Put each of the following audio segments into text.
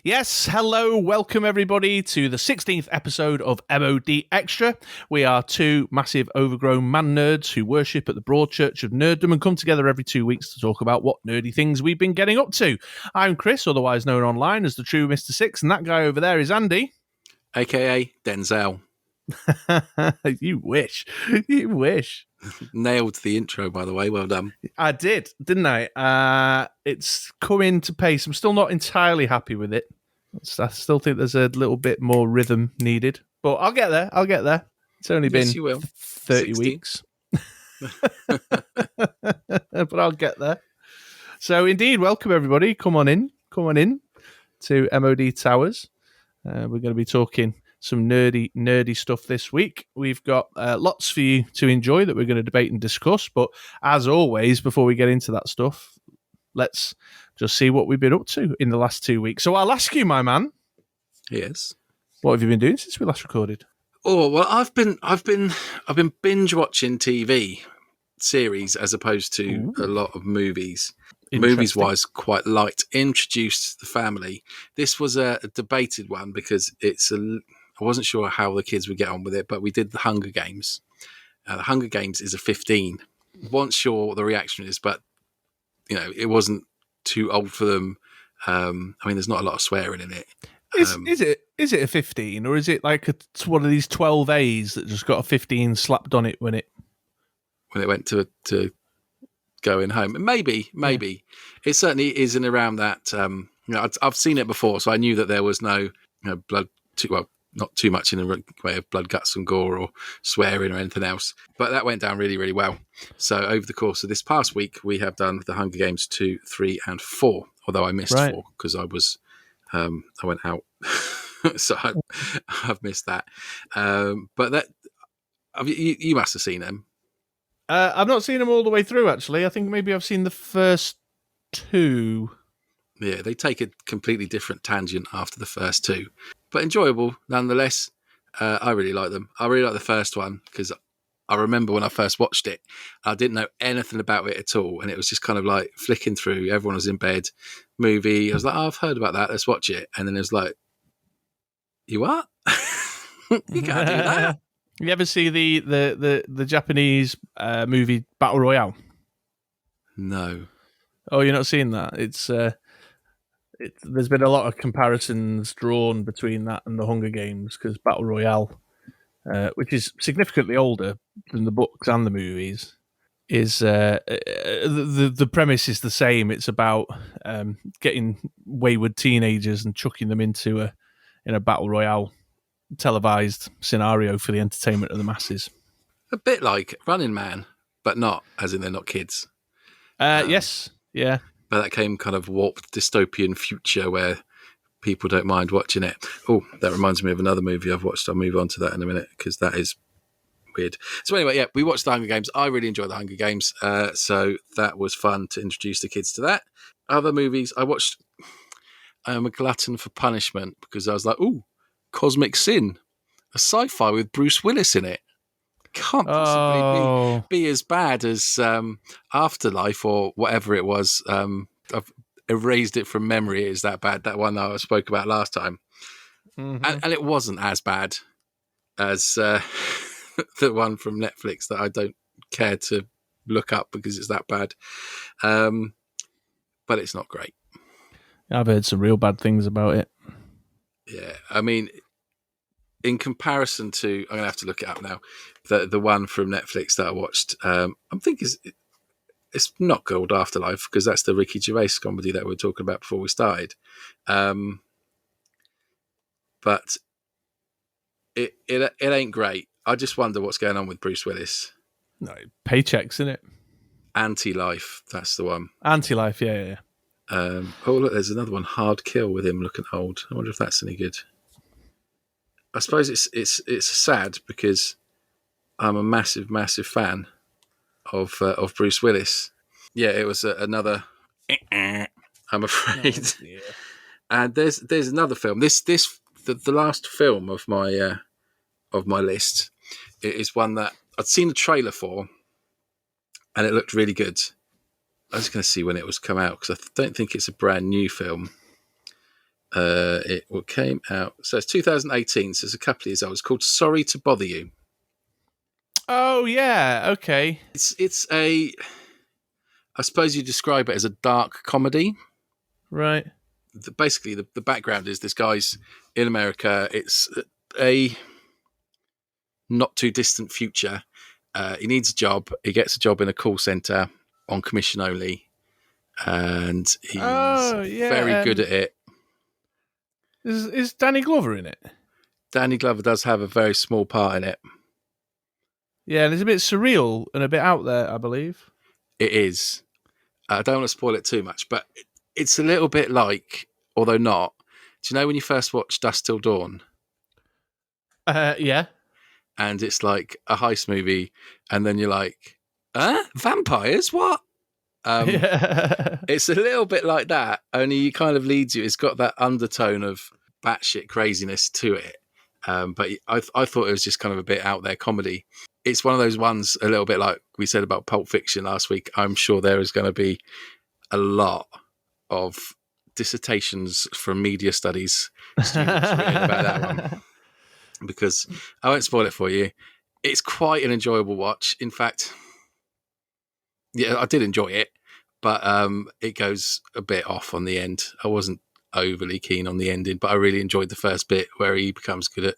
Yes, hello, welcome everybody to the 16th episode of ModXtra. We are two massive overgrown man nerds who worship at the broad church of nerddom and come together every 2 weeks to talk about what nerdy things we've been getting up to. I'm Chris, otherwise known online as the true Mr. Six, and that guy over there is Andy. AKA Denzel. You wish. You wish. Nailed the intro, by the way. Well done. I did, didn't I? It's coming to pace. I'm still not entirely happy with it. I still think there's a little bit more rhythm needed, but I'll get there. It's only been 30 weeks. But I'll get there. So indeed, welcome everybody. Come on in to MOD Towers. We're going to be talking some nerdy stuff this week. We've got lots for you to enjoy that we're going to debate and discuss. But as always, before we get into that stuff, let's just see what we've been up to in the last 2 weeks. So I'll ask you, my man. Yes. What have you been doing since we last recorded? Oh well, I've been binge watching TV series as opposed to a lot of movies. Movies wise, quite light. Introduced the family. This was a debated one because I wasn't sure how the kids would get on with it, but we did the Hunger Games. The Hunger Games is a 15. Wasn't sure what the reaction is, but it wasn't too old for them. I mean, there's not a lot of swearing in it. Is it a 15, or is it like one of these 12As that just got a 15 slapped on it when it went to going home? Maybe. Yeah. It certainly isn't around that. I've seen it before, so I knew that there was no blood. Not too much in the way of blood, guts, and gore, or swearing, or anything else. But that went down really, really well. So over the course of this past week, we have done the Hunger Games 2, 3, and 4. Although I missed 4 because I went out, so I've missed that. But that you must have seen them. I've not seen them all the way through. Actually, I think maybe I've seen the first 2. Yeah, they take a completely different tangent after the first 2, but enjoyable nonetheless. I really like them. I really like the first one because I remember when I first watched it, I didn't know anything about it at all, and it was just kind of like flicking through. Everyone was in bed, movie. I was like, "Oh, I've heard about that. Let's watch it." And then it was like, "You what? You can't do that." You ever see the Japanese movie Battle Royale? No. Oh, you're not seeing that? There's been a lot of comparisons drawn between that and the Hunger Games because Battle Royale, which is significantly older than the books and the movies, is the premise is the same. It's about getting wayward teenagers and chucking them in a Battle Royale televised scenario for the entertainment of the masses. A bit like Running Man, but not, as in they're not kids. Yes, yeah. But that came kind of warped dystopian future where people don't mind watching it. Oh, that reminds me of another movie I've watched. I'll move on to that in a minute because that is weird. So anyway, yeah, we watched The Hunger Games. I really enjoyed The Hunger Games. So that was fun to introduce the kids to that. Other movies, I watched I'm a glutton for punishment because I was like, ooh, Cosmic Sin, a sci-fi with Bruce Willis in it. Can't possibly be as bad as Afterlife or whatever it was. I've erased it from memory. It is that bad, that one that I spoke about last time. Mm-hmm. And it wasn't as bad as the one from Netflix that I don't care to look up because it's that bad. But it's not great. I've heard some real bad things about it. Yeah, I mean, in comparison to, I'm going to have to look it up now, the one from Netflix that I watched, I'm thinking it's not called Afterlife because that's the Ricky Gervais comedy that we were talking about before we started. But it ain't great. I just wonder what's going on with Bruce Willis. No, Paychecks, isn't it? Anti-Life, that's the one. Anti-Life, yeah. Oh, look, there's another one, Hard Kill, with him looking old. I wonder if that's any good. I suppose it's sad because I'm a massive fan of Bruce Willis. Yeah, it was another. I'm afraid. Oh, yeah. And there's another film. The last film of my list. It is one that I'd seen the trailer for, and it looked really good. I was going to see when it was come out because I don't think it's a brand new film. It came out, so it's 2018, so it's a couple of years old. It's called Sorry to Bother You. Oh yeah, okay. It's a, I suppose you describe it as a dark comedy. Right. Basically, the background is this guy's in America. It's a not too distant future. He needs a job. He gets a job in a call center on commission only, and he's very good at it. Is Danny Glover in it? Danny Glover does have a very small part in it. Yeah, and it's a bit surreal and a bit out there, I believe. It is. I don't want to spoil it too much, but it's a little bit like, although not. Do you know when you first watched Dusk Till Dawn? Yeah. And it's like a heist movie, and then you're like, vampires? What? It's a little bit like that, only it kind of leads you. It's got that undertone of batshit craziness to it. But I thought it was just kind of a bit out there comedy. It's one of those ones, a little bit like we said about Pulp Fiction last week. I'm sure there is going to be a lot of dissertations from media studies students written about that one. Because I won't spoil it for you. It's quite an enjoyable watch. In fact, yeah, I did enjoy it, but it goes a bit off on the end. I wasn't overly keen on the ending, but I really enjoyed the first bit where he becomes good at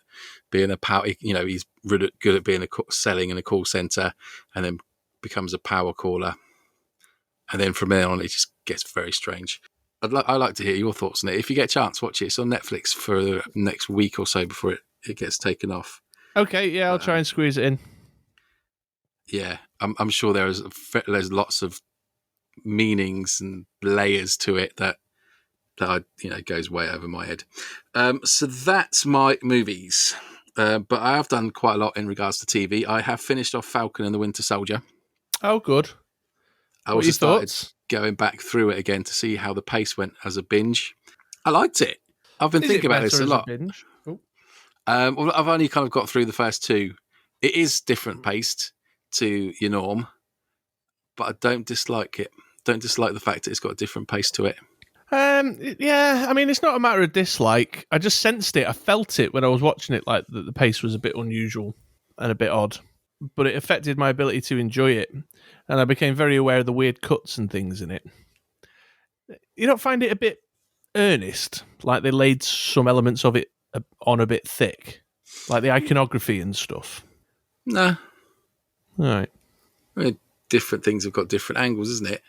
being a power. You know, he's good at being selling in a call center, and then becomes a power caller, and then from there on, it just gets very strange. I'd like to hear your thoughts on it. If you get a chance, watch it. It's on Netflix for the next week or so before it gets taken off. Okay, yeah, I'll try and squeeze it in. Yeah, I'm sure there's lots of meanings and layers to it that goes way over my head. So that's my movies. But I have done quite a lot in regards to TV. I have finished off Falcon and the Winter Soldier. Oh, good. I also started going back through it again to see how the pace went as a binge. I liked it. I've been thinking about this a lot. Well, I've only kind of got through the first two. It is different paced to your norm, but I don't dislike it. Don't dislike the fact that it's got a different pace to it. Yeah, I mean, it's not a matter of dislike. I just sensed it. I felt it when I was watching it, like the pace was a bit unusual and a bit odd, but it affected my ability to enjoy it, and I became very aware of the weird cuts and things in it. You don't find it a bit earnest, like they laid some elements of it on a bit thick, like the iconography and stuff? Nah. All right. I mean, different things have got different angles, isn't it?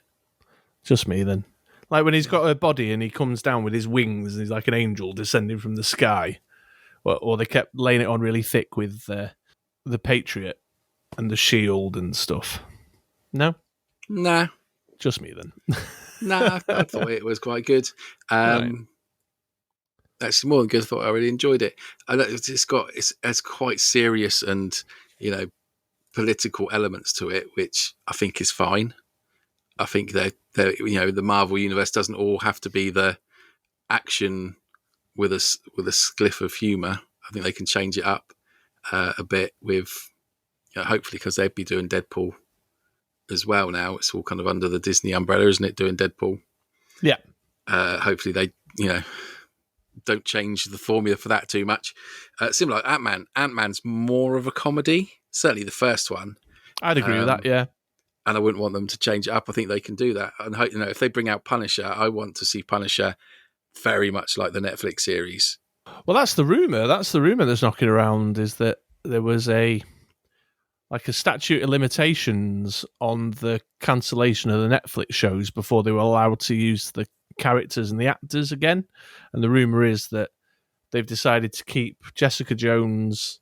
Just me then. Like when he's got a body and he comes down with his wings and he's like an angel descending from the sky. Or they kept laying it on really thick with the Patriot and the shield and stuff. No? Nah. Just me then. Nah, I thought it was quite good. Right. Actually, more than good. I thought I really enjoyed it. It's quite serious and, political elements to it, which I think is fine. I think that the Marvel universe doesn't all have to be the action with a spliff of humor. I think they can change it up a bit with, hopefully, because they'd be doing Deadpool as well now. It's all kind of under the Disney umbrella, isn't it? Doing Deadpool. Yeah. Hopefully they, don't change the formula for that too much. Similar like Ant-Man. Ant-Man's more of a comedy. Certainly the first one. I'd agree with that, yeah. And I wouldn't want them to change it up. I think they can do that. And if they bring out Punisher, I want to see Punisher very much like the Netflix series. Well, that's the rumor. That's knocking around, is that there was a statute of limitations on the cancellation of the Netflix shows before they were allowed to use the characters and the actors again. And the rumor is that they've decided to keep Jessica Jones,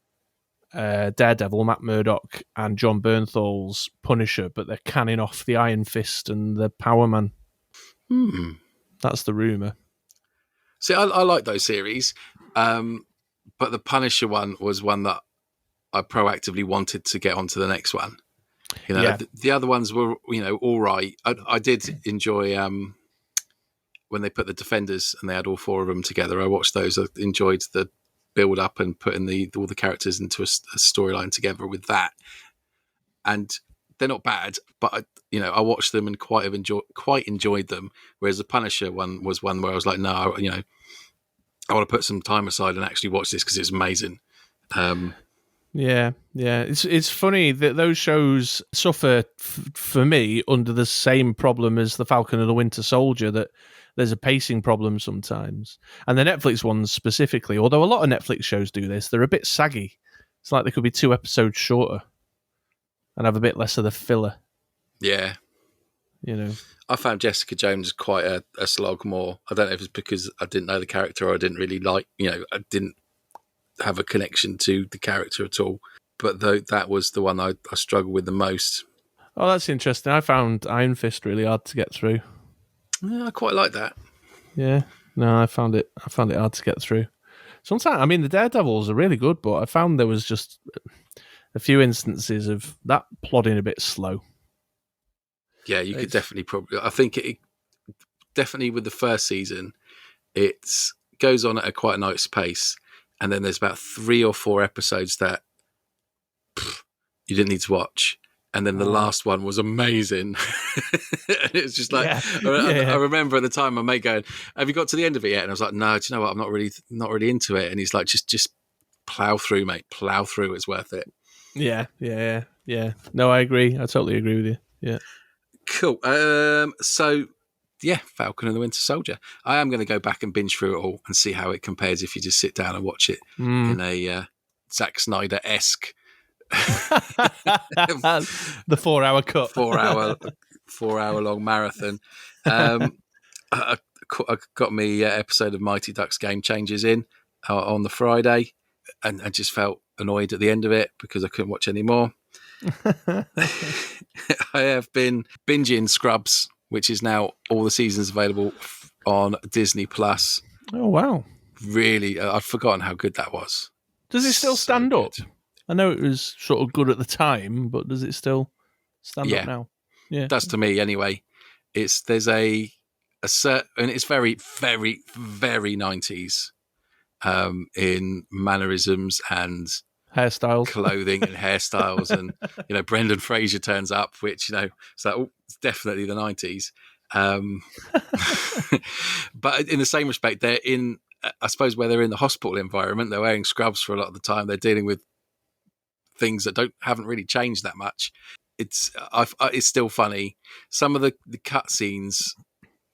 Daredevil, Matt Murdock, and John Bernthal's Punisher, but they're canning off the Iron Fist and the Power Man. That's the rumor. See, I like those series, but the Punisher one was one that I proactively wanted to get onto the next one. The other ones were, all right. I did enjoy when they put the Defenders and they had all four of them together. I watched those. I enjoyed the build up and putting all the characters into a storyline together with that. And they're not bad, but I watched them and quite enjoyed them. Whereas the Punisher one was one where I was like, no, I want to put some time aside and actually watch this because it's amazing. Yeah. It's funny that those shows suffer for me under the same problem as the Falcon and the Winter Soldier, that there's a pacing problem sometimes. And the Netflix ones specifically, although a lot of Netflix shows do this, they're a bit saggy. It's like they could be 2 episodes shorter and have a bit less of the filler. Yeah. I found Jessica Jones quite a slog more. I don't know if it's because I didn't know the character or I didn't really like, I didn't have a connection to the character at all. But though that was the one I struggled with the most. Oh, that's interesting. I found Iron Fist really hard to get through. Yeah, I quite like that. Yeah. No, I found it hard to get through. Sometimes, I mean, the Daredevils are really good, but I found there was just a few instances of that plodding a bit slow. Yeah, you could definitely I think it definitely with the first season, it goes on at quite a nice pace. And then there's about 3 or 4 episodes that you didn't need to watch. And then the last one was amazing. It's just like, I remember at the time my mate going, have you got to the end of it yet? And I was like, no, do you know what? I'm not really into it. And he's like, just plow through, mate. Plow through. It's worth it. Yeah. No, I agree. I totally agree with you. Yeah. Cool. So, yeah, Falcon and the Winter Soldier. I am going to go back and binge through it all and see how it compares if you just sit down and watch it in a Zack Snyder-esque. The 4-hour cut. 4 hour long marathon. I got me episode of Mighty Ducks Game Changers in on the Friday, and I just felt annoyed at the end of it because I couldn't watch any more. I have been binging Scrubs, which is now all the seasons available on Disney Plus. Oh wow! Really, I'd forgotten how good that was. Does it still stand up? I know it was sort of good at the time, but does it still stand up now? Yeah, it does to me anyway. There's a certain, and it's very, very, very 90s in mannerisms and hairstyles, clothing and hairstyles, and Brendan Fraser turns up, which so it's definitely the 90s. But in the same respect, they're in, I suppose, where they're in the hospital environment, they're wearing scrubs for a lot of the time. They're dealing with things that haven't really changed that much. It's still funny. Some of the cut scenes,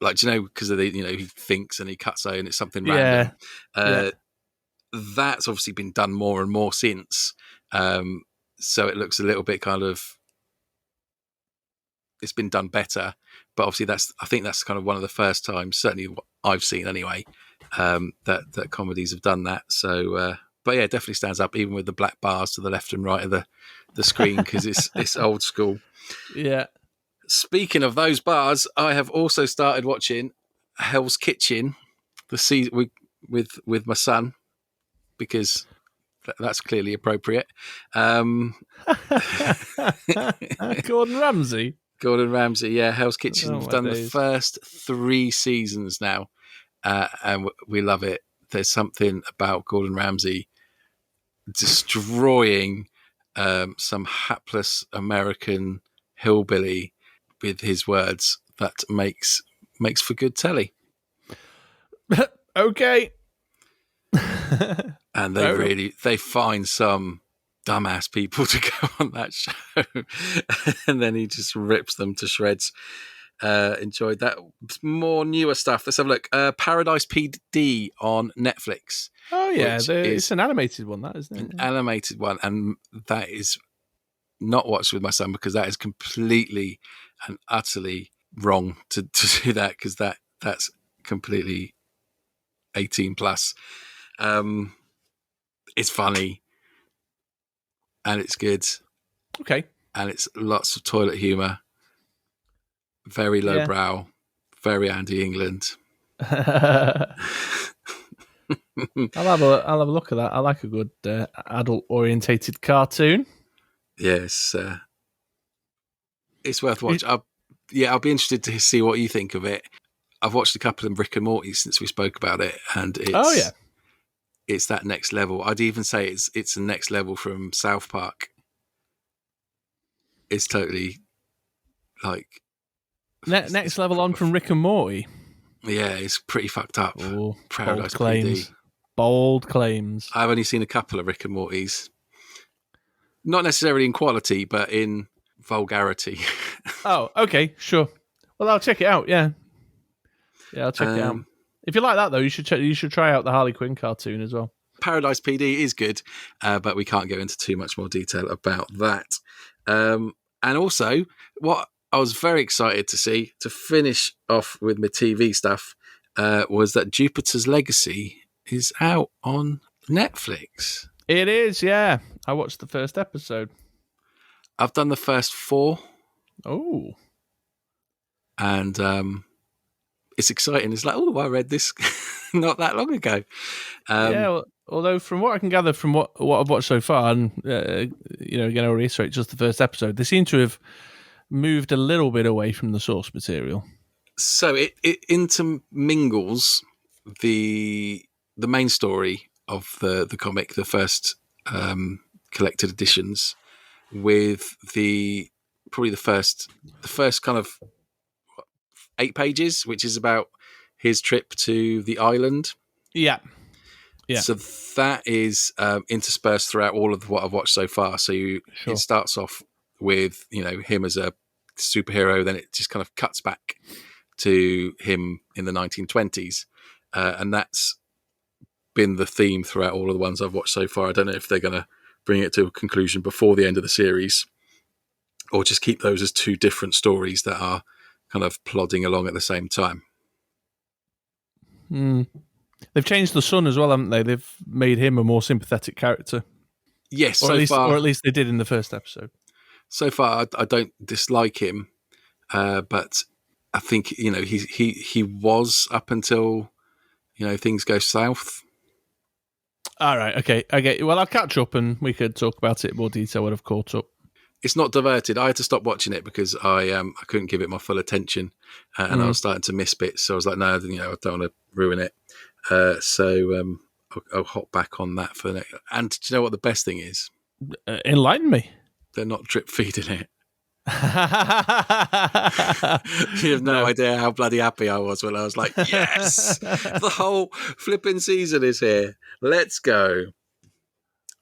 like because of the he thinks and he cuts out and it's something random. That's obviously been done more and more since. So it looks a little bit kind of, it's been done better. But obviously I think that's kind of one of the first times, certainly what I've seen anyway, that comedies have done that. So, but yeah, it definitely stands up, even with the black bars to the left and right of the screen, because it's old school. Yeah. Speaking of those bars, I have also started watching Hell's Kitchen, the season with my son, because that's clearly appropriate. Gordon Ramsay. Gordon Ramsay, yeah. Hell's Kitchen. We've done the first 3 seasons now, and we love it. There's something about Gordon Ramsay destroying some hapless American hillbilly with his words that makes for good telly. Okay. And they find some dumbass people to go on that show, and then he just rips them to shreds. Enjoyed that. More newer stuff. Let's have a look. Paradise PD on Netflix. Oh yeah, it's an animated one, that isn't it? An animated one, and that is not watched with my son because that is completely and utterly wrong to do that, because that's completely 18 plus. It's funny and it's good. Okay. And it's lots of toilet humour. Very lowbrow, very Andy England. I'll have a look at that. I like a good adult orientated cartoon. Yes, it's worth watching. I'll be interested to see what you think of it. I've watched a couple of Rick and Morty since we spoke about it, and it's that next level. I'd even say it's the next level from South Park. It's totally like next level on from Rick and Morty. Yeah, it's pretty fucked up. Oh, Paradise claims. PD. Bold claims. I've only seen a couple of Rick and Morty's. Not necessarily in quality, but in vulgarity. Oh, okay, sure. Well, I'll check it out. Yeah, I'll check it out. If you like that, though, you should try out the Harley Quinn cartoon as well. Paradise PD is good, but we can't go into too much more detail about that. And also, what I was very excited to see, to finish off with my TV stuff, was that Jupiter's Legacy is out on Netflix. It is, yeah. I watched the first episode. I've done the first 4. Oh. And it's exciting. It's like, oh, I read this not that long ago. Yeah, well, although from what I can gather from what I've watched so far, and again, I'll reiterate just the first episode, they seem to have moved a little bit away from the source material. So it intermingles the main story of the comic, the first collected editions, with probably the first kind of 8 pages, which is about his trip to the island. Yeah. So that is interspersed throughout all of what I've watched so far. So it starts off with him as a superhero, then it just kind of cuts back to him in the 1920s, and that's been the theme throughout all of the ones I've watched so far. I don't know if they're going to bring it to a conclusion before the end of the series, or just keep those as 2 different stories that are kind of plodding along at the same time. They've changed the son as well, haven't they? They've made him a more sympathetic character. Yes, or at least they did in the first episode. So far, I don't dislike him, but I think he was up until things go south. All right, okay. Well, I'll catch up and we could talk about it in more detail when I've caught up. It's not diverted. I had to stop watching it because I couldn't give it my full attention, and I was starting to miss bits. So I was like, no, I don't want to ruin it. So I'll hop back on that for the next. And do you know what the best thing is? Enlighten me. They're not drip feeding it. You have no idea how bloody happy I was when I was like, yes, the whole flipping season is here. Let's go.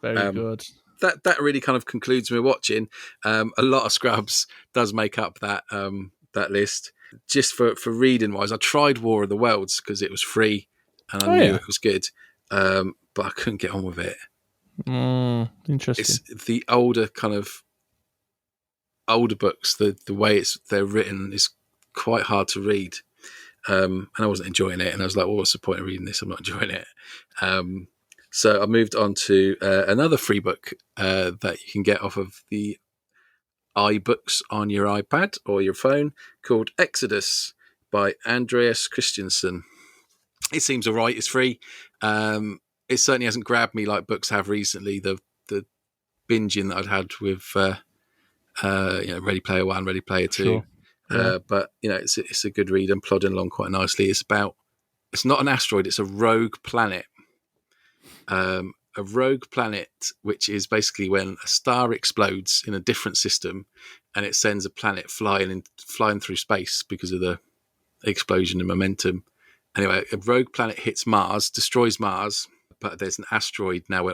Very good. That really kind of concludes me watching. A lot of Scrubs does make up that list. Just for reading wise, I tried War of the Worlds because it was free and I knew it was good, but I couldn't get on with it. Interesting. It's the older books. The way they're written is quite hard to read, and I wasn't enjoying it. And I was like, well, what's the point of reading this? I'm not enjoying it. So I moved on to another free book that you can get off of the iBooks on your iPad or your phone, called Exodus by Andreas Christensen. It seems all right. It's free. It certainly hasn't grabbed me like books have recently. The binging that I'd had with Ready Player One, Ready Player Two. Sure. But it's a good read and plodding along quite nicely. It's not an asteroid. It's a rogue planet. A rogue planet, which is basically when a star explodes in a different system and it sends a planet flying through space because of the explosion and momentum. Anyway, a rogue planet hits Mars, destroys Mars, but there's an asteroid now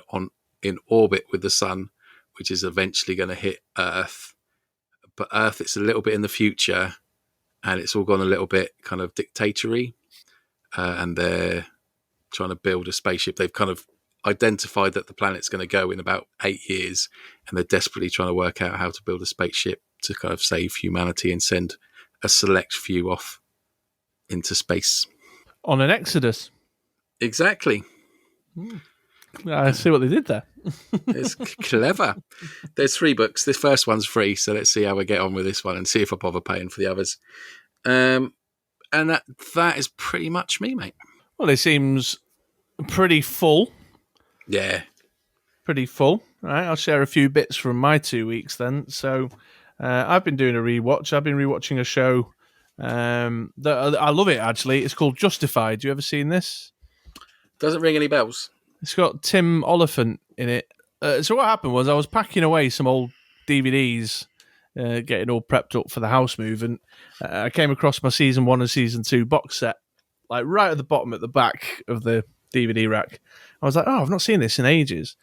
in orbit with the sun, which is eventually going to hit Earth. But Earth, it's a little bit in the future, and it's all gone a little bit kind of dictatorial, and they're trying to build a spaceship. They've kind of identified that the planet's going to go in about 8 years, and they're desperately trying to work out how to build a spaceship to kind of save humanity and send a select few off into space. On an Exodus. Exactly. I see what they did there. It's clever. There's 3 books. This first one's free, so let's see how we get on with this one and see if I bother paying for the others. And that is pretty much me, mate. Well, it seems pretty full. Yeah. Pretty full. All right, I'll share a few bits from my 2 weeks then. So I've been doing a rewatch. I've been rewatching a show that I love it, actually. It's called Justified. You ever seen this? Doesn't ring any bells. It's got Tim Oliphant in it. So what happened was I was packing away some old DVDs, getting all prepped up for the house move, and I came across my season 1 and season 2 box set, like right at the bottom at the back of the DVD rack. I was like, oh, I've not seen this in ages.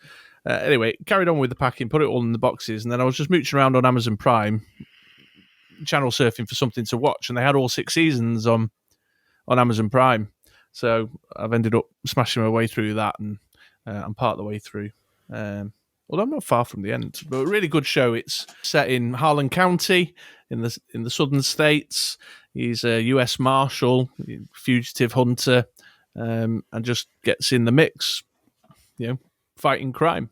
Anyway, carried on with the packing, put it all in the boxes, and then I was just mooching around on Amazon Prime, channel surfing for something to watch, and they had all 6 seasons on Amazon Prime. So I've ended up smashing my way through that, and I'm part of the way through. Although I'm not far from the end, but a really good show. It's set in Harlan County in the southern states. He's a U.S. Marshal, fugitive hunter, and just gets in the mix, fighting crime.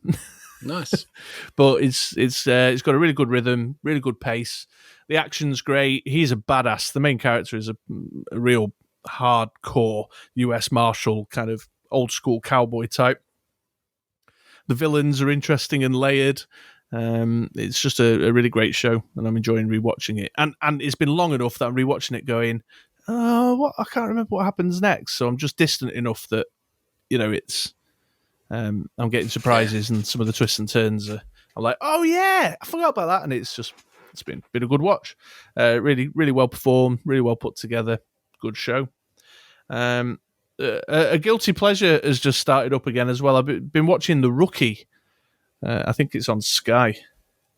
Nice. But it's got a really good rhythm, really good pace. The action's great. He's a badass. The main character is a real hardcore U.S. Marshal, kind of old school cowboy type. The villains are interesting and layered. It's just a really great show, and I'm enjoying rewatching it. And it's been long enough that I'm rewatching it going, what? I can't remember what happens next. So I'm just distant enough that, it's I'm getting surprises, and some of the twists and turns I'm like, oh yeah, I forgot about that. And it's been a good watch. Really, really well performed, really well put together. Good show. A guilty pleasure has just started up again as well. I've been watching The Rookie. I think it's on Sky,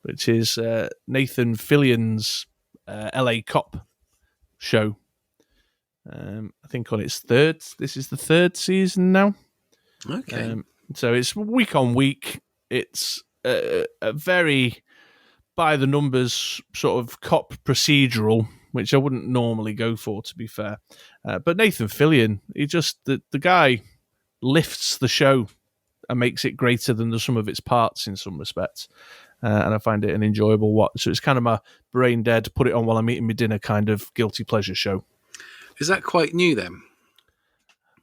which is Nathan Fillion's LA Cop show. I think on its third. This is the 3rd season now. Okay. So it's week on week. It's a very by the numbers sort of cop procedural, which I wouldn't normally go for, to be fair. But Nathan Fillion, the guy lifts the show and makes it greater than the sum of its parts in some respects. And I find it an enjoyable watch. So it's kind of my brain dead, put it on while I'm eating my dinner kind of guilty pleasure show. Is that quite new then?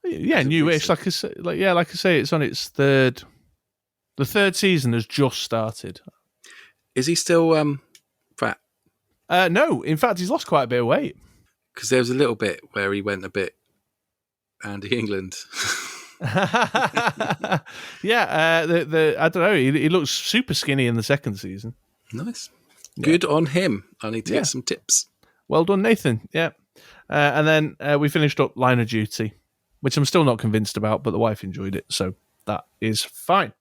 Yeah, newish. Like I say, it's on its third. The 3rd season has just started. Is he still fat? No, in fact, he's lost quite a bit of weight. Because there was a little bit where he went a bit Andy England. Yeah, I don't know. He looks super skinny in the 2nd season. Nice. Good on him. I need to get some tips. Well done, Nathan. Yeah. And then we finished up Line of Duty, which I'm still not convinced about, but the wife enjoyed it, so that is fine.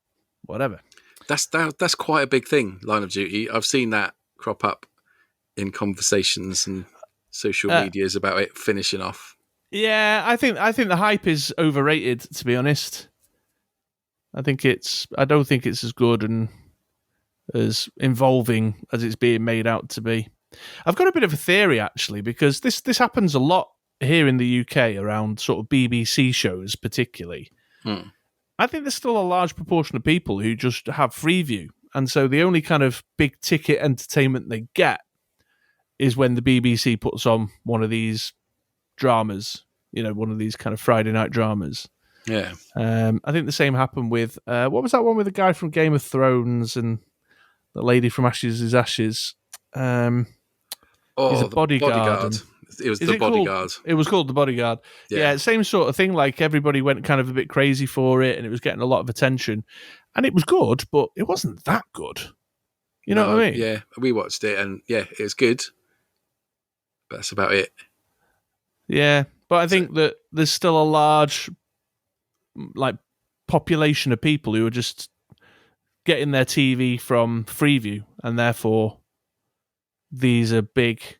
Whatever. That's quite a big thing, Line of Duty. I've seen that crop up in conversations and social medias about it finishing off. Yeah, I think the hype is overrated, to be honest. I don't think it's as good and as involving as it's being made out to be. I've got a bit of a theory, actually, because this happens a lot here in the UK around sort of BBC shows, particularly. I think there's still a large proportion of people who just have Freeview, and so the only kind of big ticket entertainment they get is when the BBC puts on one of these dramas, one of these kind of Friday night dramas. Yeah. I think the same happened with what was that one with the guy from Game of Thrones and the lady from Ashes is Ashes? He's a bodyguard. It was The Bodyguard. It was called The Bodyguard. Yeah, same sort of thing. Like everybody went kind of a bit crazy for it, and it was getting a lot of attention. And it was good, but it wasn't that good. You know what I mean? Yeah, we watched it, and yeah, it was good. But that's about it. Yeah, but I think that there's still a large population of people who are just getting their TV from Freeview, and therefore these are big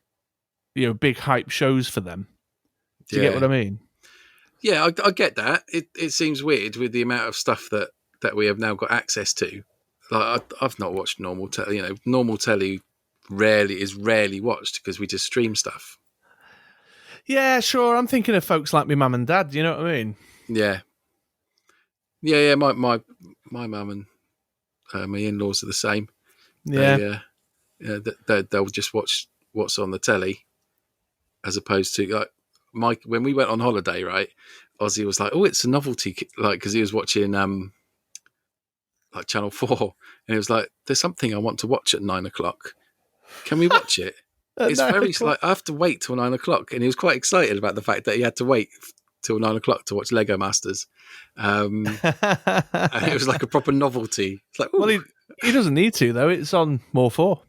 hype shows for them. Do you get what I mean? Yeah, I get that. It seems weird with the amount of stuff that we have now got access to. Like I've not watched normal telly. Normal telly is rarely watched because we just stream stuff. Yeah, sure. I'm thinking of folks like my mum and dad. You know what I mean? Yeah. My mum and my in-laws are the same. Yeah. They'll just watch what's on the telly, as opposed to when we went on holiday, right? Ozzy was like, "Oh, it's a novelty," because he was watching Channel 4, and he was like, "There's something I want to watch at 9:00. Can we watch it?" It's very I have to wait till 9:00, and he was quite excited about the fact that he had to wait till 9:00 to watch Lego Masters. And it was like a proper novelty. It's like, well, he doesn't need to though. It's on More 4.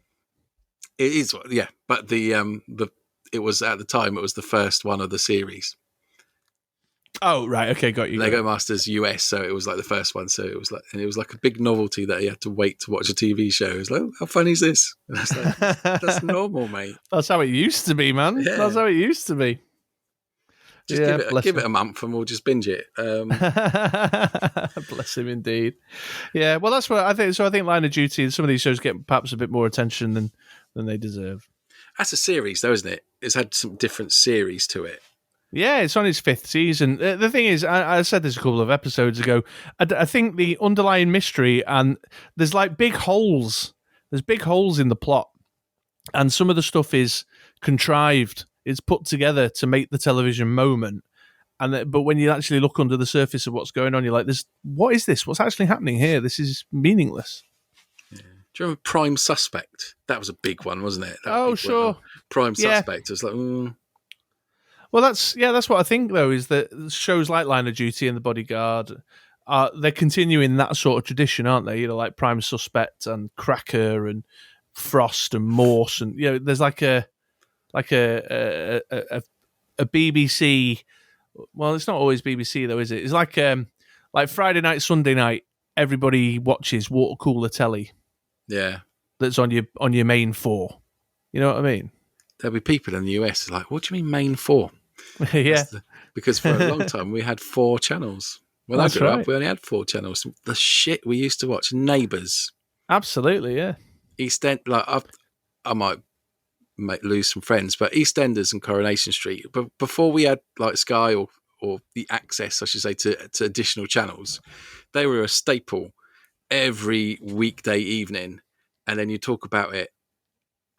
It is, yeah. But it was at the time. It was the first one of the series. Oh, right. Okay, got you. Lego Masters US, so it was like the first one. So it was like a big novelty that you had to wait to watch a TV show. It was like, oh, how funny is this? And I was like, that's normal, mate. That's how it used to be, man. Yeah. That's how it used to be. Just give it a month and we'll just binge it. Bless him, indeed. Yeah, well, that's what I think. So I think Line of Duty and some of these shows get perhaps a bit more attention than they deserve. That's a series, though, isn't it? It's had some different series to it. Yeah, it's on its 5th season. The thing is, I said this a couple of episodes ago, I think the underlying mystery, and there's like big holes. There's big holes in the plot. And some of the stuff is contrived. It's put together to make the television moment. But when you actually look under the surface of what's going on, you're like, what is this? What's actually happening here? This is meaningless. Yeah. Do you remember Prime Suspect? That was a big one, wasn't it? Sure. Prime Suspect. It was like, Well, that's what I think, though, is that shows like Line of Duty and The Bodyguard, they're continuing that sort of tradition, aren't they? Like Prime Suspect and Cracker and Frost and Morse, and there's like a BBC. Well, it's not always BBC though, is it? It's like Friday night, Sunday night. Everybody watches water cooler telly. Yeah, that's on your main 4. You know what I mean? There'll be people in the US like, what do you mean main 4? Yeah, because for a long time we had 4 channels. When I grew up, we only had 4 channels. The shit we used to watch, Neighbours. Absolutely, yeah. EastEnd, like I might lose some friends, but EastEnders and Coronation Street. But before we had like Sky or the access, I should say, to additional channels, they were a staple every weekday evening, and then you talk about it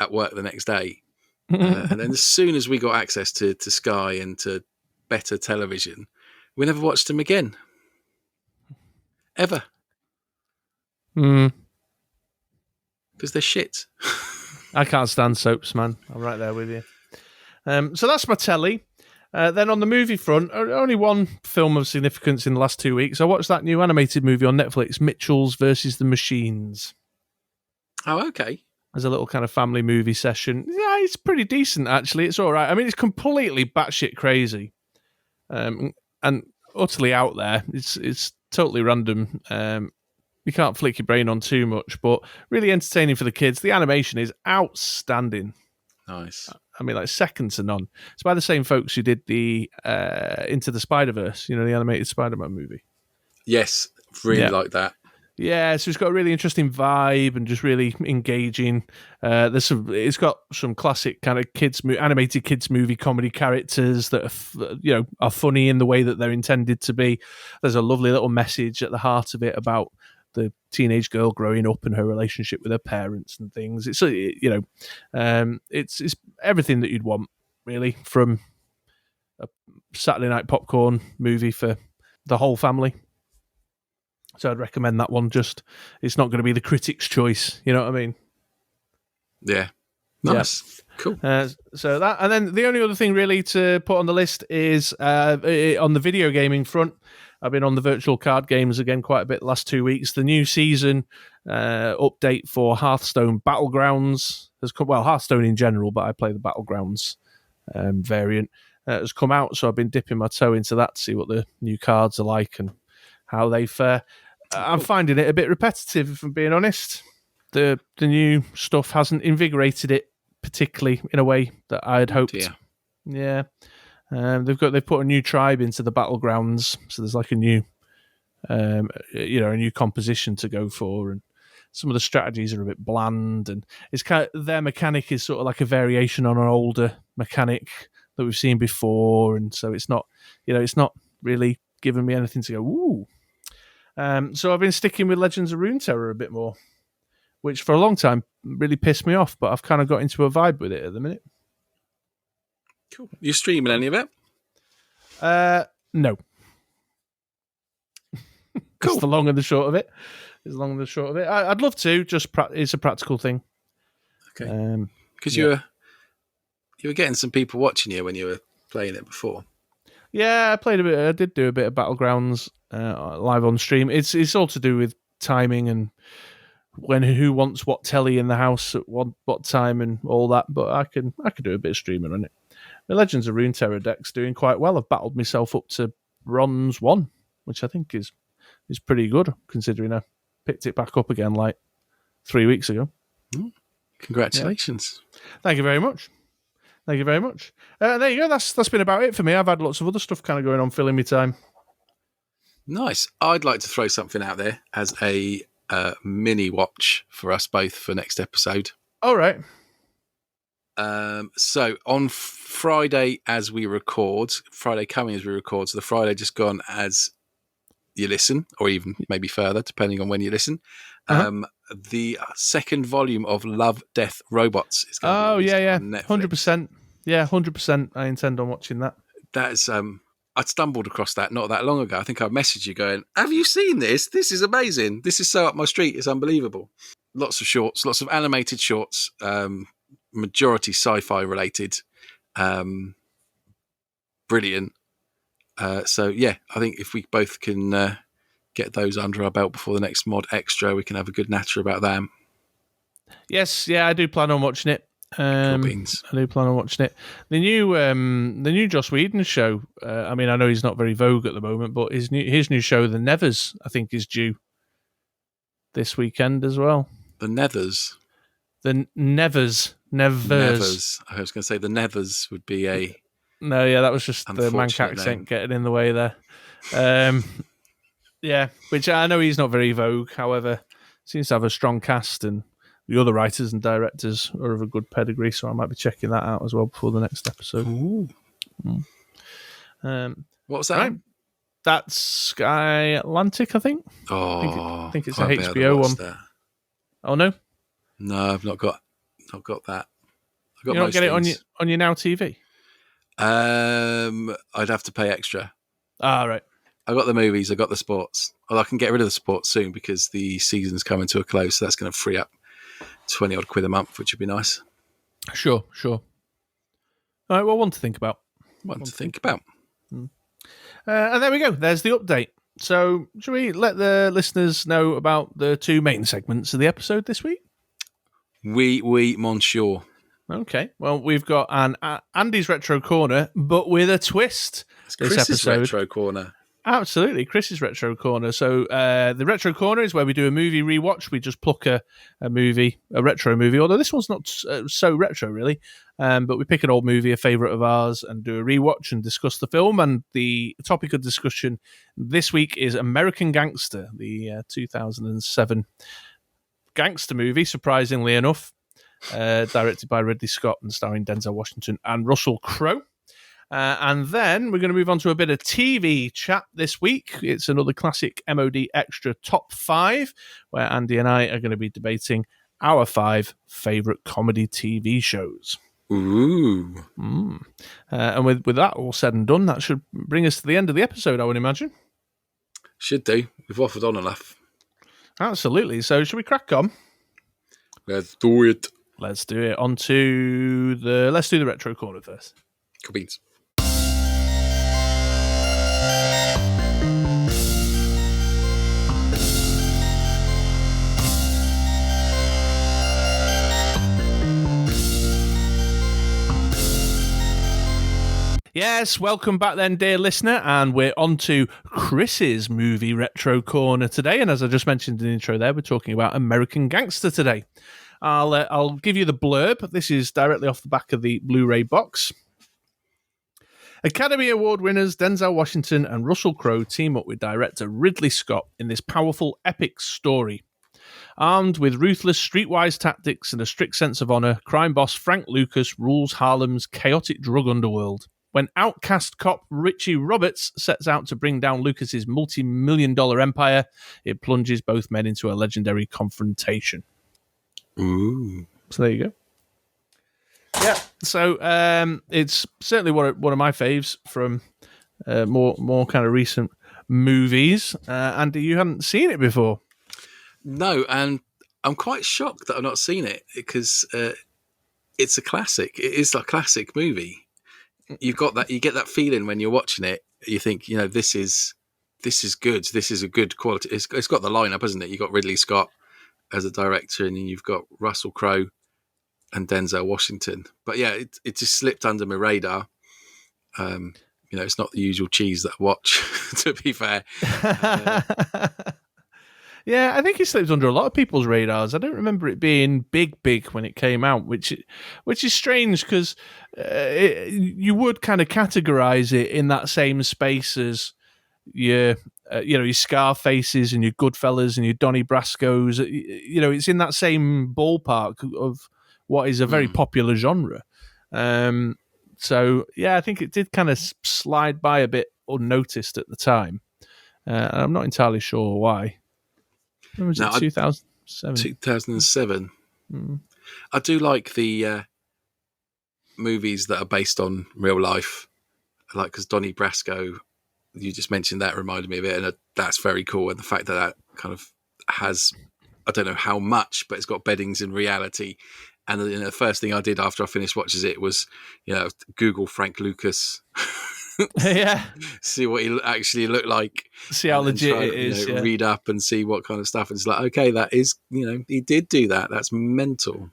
at work the next day. And then as soon as we got access to Sky and to better television, we never watched them again. Ever. Because they're shit. I can't stand soaps, man. I'm right there with you. So that's my telly. Then on the movie front, only one film of significance in the last 2 weeks. I watched that new animated movie on Netflix, Mitchells versus the Machines. Oh, okay. As a little kind of family movie session. Yeah, it's pretty decent, actually. It's all right. I mean, it's completely batshit crazy. And utterly out there. It's totally random. You can't flick your brain on too much, but really entertaining for the kids. The animation is outstanding. Nice. I mean, like second to none. It's by the same folks who did the Into the Spider-Verse, the animated Spider-Man movie. Yes, really like that. Yeah, so it's got a really interesting vibe and just really engaging. It's got some classic kind of animated kids movie comedy characters that are funny in the way that they're intended to be. There's a lovely little message at the heart of it about the teenage girl growing up and her relationship with her parents and things. It's it's everything that you'd want really from a Saturday night popcorn movie for the whole family. So I'd recommend that one. Just it's not going to be the critic's choice. You know what I mean? Yeah. Nice. Yeah. Cool. So that, and then the only other thing really to put on the list is on the video gaming front. I've been on the virtual card games again quite a bit the last 2 weeks. The new season update for Hearthstone Battlegrounds has come. Well, Hearthstone in general, but I play the Battlegrounds variant has come out. So I've been dipping my toe into that to see what the new cards are like and how they fare. I'm finding it a bit repetitive, if I'm being honest. The new stuff hasn't invigorated it particularly in a way that I had hoped. Yeah. They've put a new tribe into the Battlegrounds, so there's like a new, a new composition to go for, and some of the strategies are a bit bland, and it's kind of their mechanic is sort of like a variation on an older mechanic that we've seen before, and so it's not really giving me anything to go ooh. So I've been sticking with Legends of Runeterra a bit more, which for a long time really pissed me off, but I've kind of got into a vibe with it at the minute. Cool. You streaming any of it? No. Cool. That's the long and the short of it. I'd love to. Just it's a practical thing. Okay. Because you were getting some people watching you when you were playing it before. Yeah, I played a bit. I did do a bit of Battlegrounds live on stream. It's all to do with timing and who wants what telly in the house at what time and all that. But I could do a bit of streaming on it. The Legends of Runeterra deck's doing quite well. I've battled myself up to bronze 1, which I think is pretty good considering I picked it back up again like 3 weeks ago. Congratulations. Yeah. Thank you very much. Thank you very much. There you go. That's been about it for me. I've had lots of other stuff kind of going on, filling me time. Nice. I'd like to throw something out there as a mini watch for us both for next episode. All right. So on Friday as we record, Friday coming as we record, so the Friday just gone as you listen, or even maybe further, depending on when you listen. The second volume of Love, Death, Robots is going to be released on Netflix. 100%. Yeah, 100%. I intend on watching that. That's I stumbled across that not that long ago. I think I messaged you going, "Have you seen this? This is amazing. This is so up my street. It's unbelievable." Lots of shorts, lots of animated shorts, majority sci-fi related. Brilliant. So yeah, I think if we both can get those under our belt before the next ModXtra, we can have a good natter about them. Yes, yeah, I do plan on watching it. Cool beans. I do plan on watching it. The new Joss Whedon show. I mean, I know he's not very vogue at the moment, but his new show, The Nevers, I think is due this weekend as well. The Nethers. The Nevers. I was going to say the Nethers would be a. No, yeah, that was just the Manc accent getting in the way there. Yeah, which I know he's not very vogue. However, seems to have a strong cast, and the other writers and directors are of a good pedigree. So I might be checking that out as well before the next episode. Ooh. What was that? Right. That's Sky Atlantic, I think. Oh, I think it's a HBO one. That. Oh no, no, I've not got that. You don't get it on your Now TV. I'd have to pay extra. Right. I got the movies, I got the sports. Well, I can get rid of the sports soon because the season's coming to a close, so that's going to free up 20 odd quid a month, which would be nice. Sure. All right, well, one to think about. One to think about. And there we go. There's the update. So, shall we let the listeners know about the two main segments of the episode this week? Oui, monsieur. Okay. Well, we've got an Andy's Retro Corner, but with a twist. It's Chris's Retro Corner. Absolutely, Chris's Retro Corner. So the Retro Corner is where we do a movie rewatch. We just pluck a retro movie, although this one's not so retro, really. But we pick an old movie, a favourite of ours, and do a rewatch and discuss the film. And the topic of discussion this week is American Gangster, the 2007 gangster movie, surprisingly enough, directed by Ridley Scott and starring Denzel Washington and Russell Crowe. And then we're going to move on to a bit of TV chat this week. It's another classic ModXtra Top 5, where Andy and I are going to be debating our 5 favourite comedy TV shows. Ooh. And with that all said and done, that should bring us to the end of the episode, I would imagine. Should do. We've waffled on enough. Absolutely. So should we crack on? Let's do it. Let's do it. Let's do the Retro Corner first. Cool beans. Yes, welcome back then, dear listener, and we're on to Chris's movie Retro Corner today. And as I just mentioned in the intro there, we're talking about American Gangster today. I'll give you the blurb. This is directly off the back of the Blu-ray box. Academy Award winners Denzel Washington and Russell Crowe team up with director Ridley Scott in this powerful, epic story. Armed with ruthless, streetwise tactics and a strict sense of honor, crime boss Frank Lucas rules Harlem's chaotic drug underworld. When outcast cop Richie Roberts sets out to bring down Lucas's multi-million-dollar empire, it plunges both men into a legendary confrontation. Ooh. So there you go. Yeah, so it's certainly one of my faves from more kind of recent movies. Andy, you hadn't seen it before. No, and I'm quite shocked that I've not seen it because it's a classic. It is a classic movie. You get that feeling when you're watching it. You think, this is good. This is a good quality. It's got the lineup, hasn't it? You've got Ridley Scott as a director, and then you've got Russell Crowe and Denzel Washington. But yeah, it just slipped under my radar. it's not the usual cheese that I watch. To be fair, yeah, I think it slipped under a lot of people's radars. I don't remember it being big when it came out, which is strange because you would kind of categorize it in that same space as your your Scarfaces and your Goodfellas and your Donnie Brascos. It's in that same ballpark of what is a very popular genre. So yeah, I think it did kind of slide by a bit unnoticed at the time. I'm not entirely sure why. When was it? 2007. 2007. I do like the movies that are based on real life, like because Donnie Brasco, you just mentioned that, reminded me of it, and that's very cool. And the fact that kind of has, I don't know how much, but it's got beddings in reality. And the first thing I did after I finished watching it was, Google Frank Lucas. Yeah. See what he actually looked like. See how legit it is. Read up and see what kind of stuff. And it's like, okay, that is, he did do that. That's mental.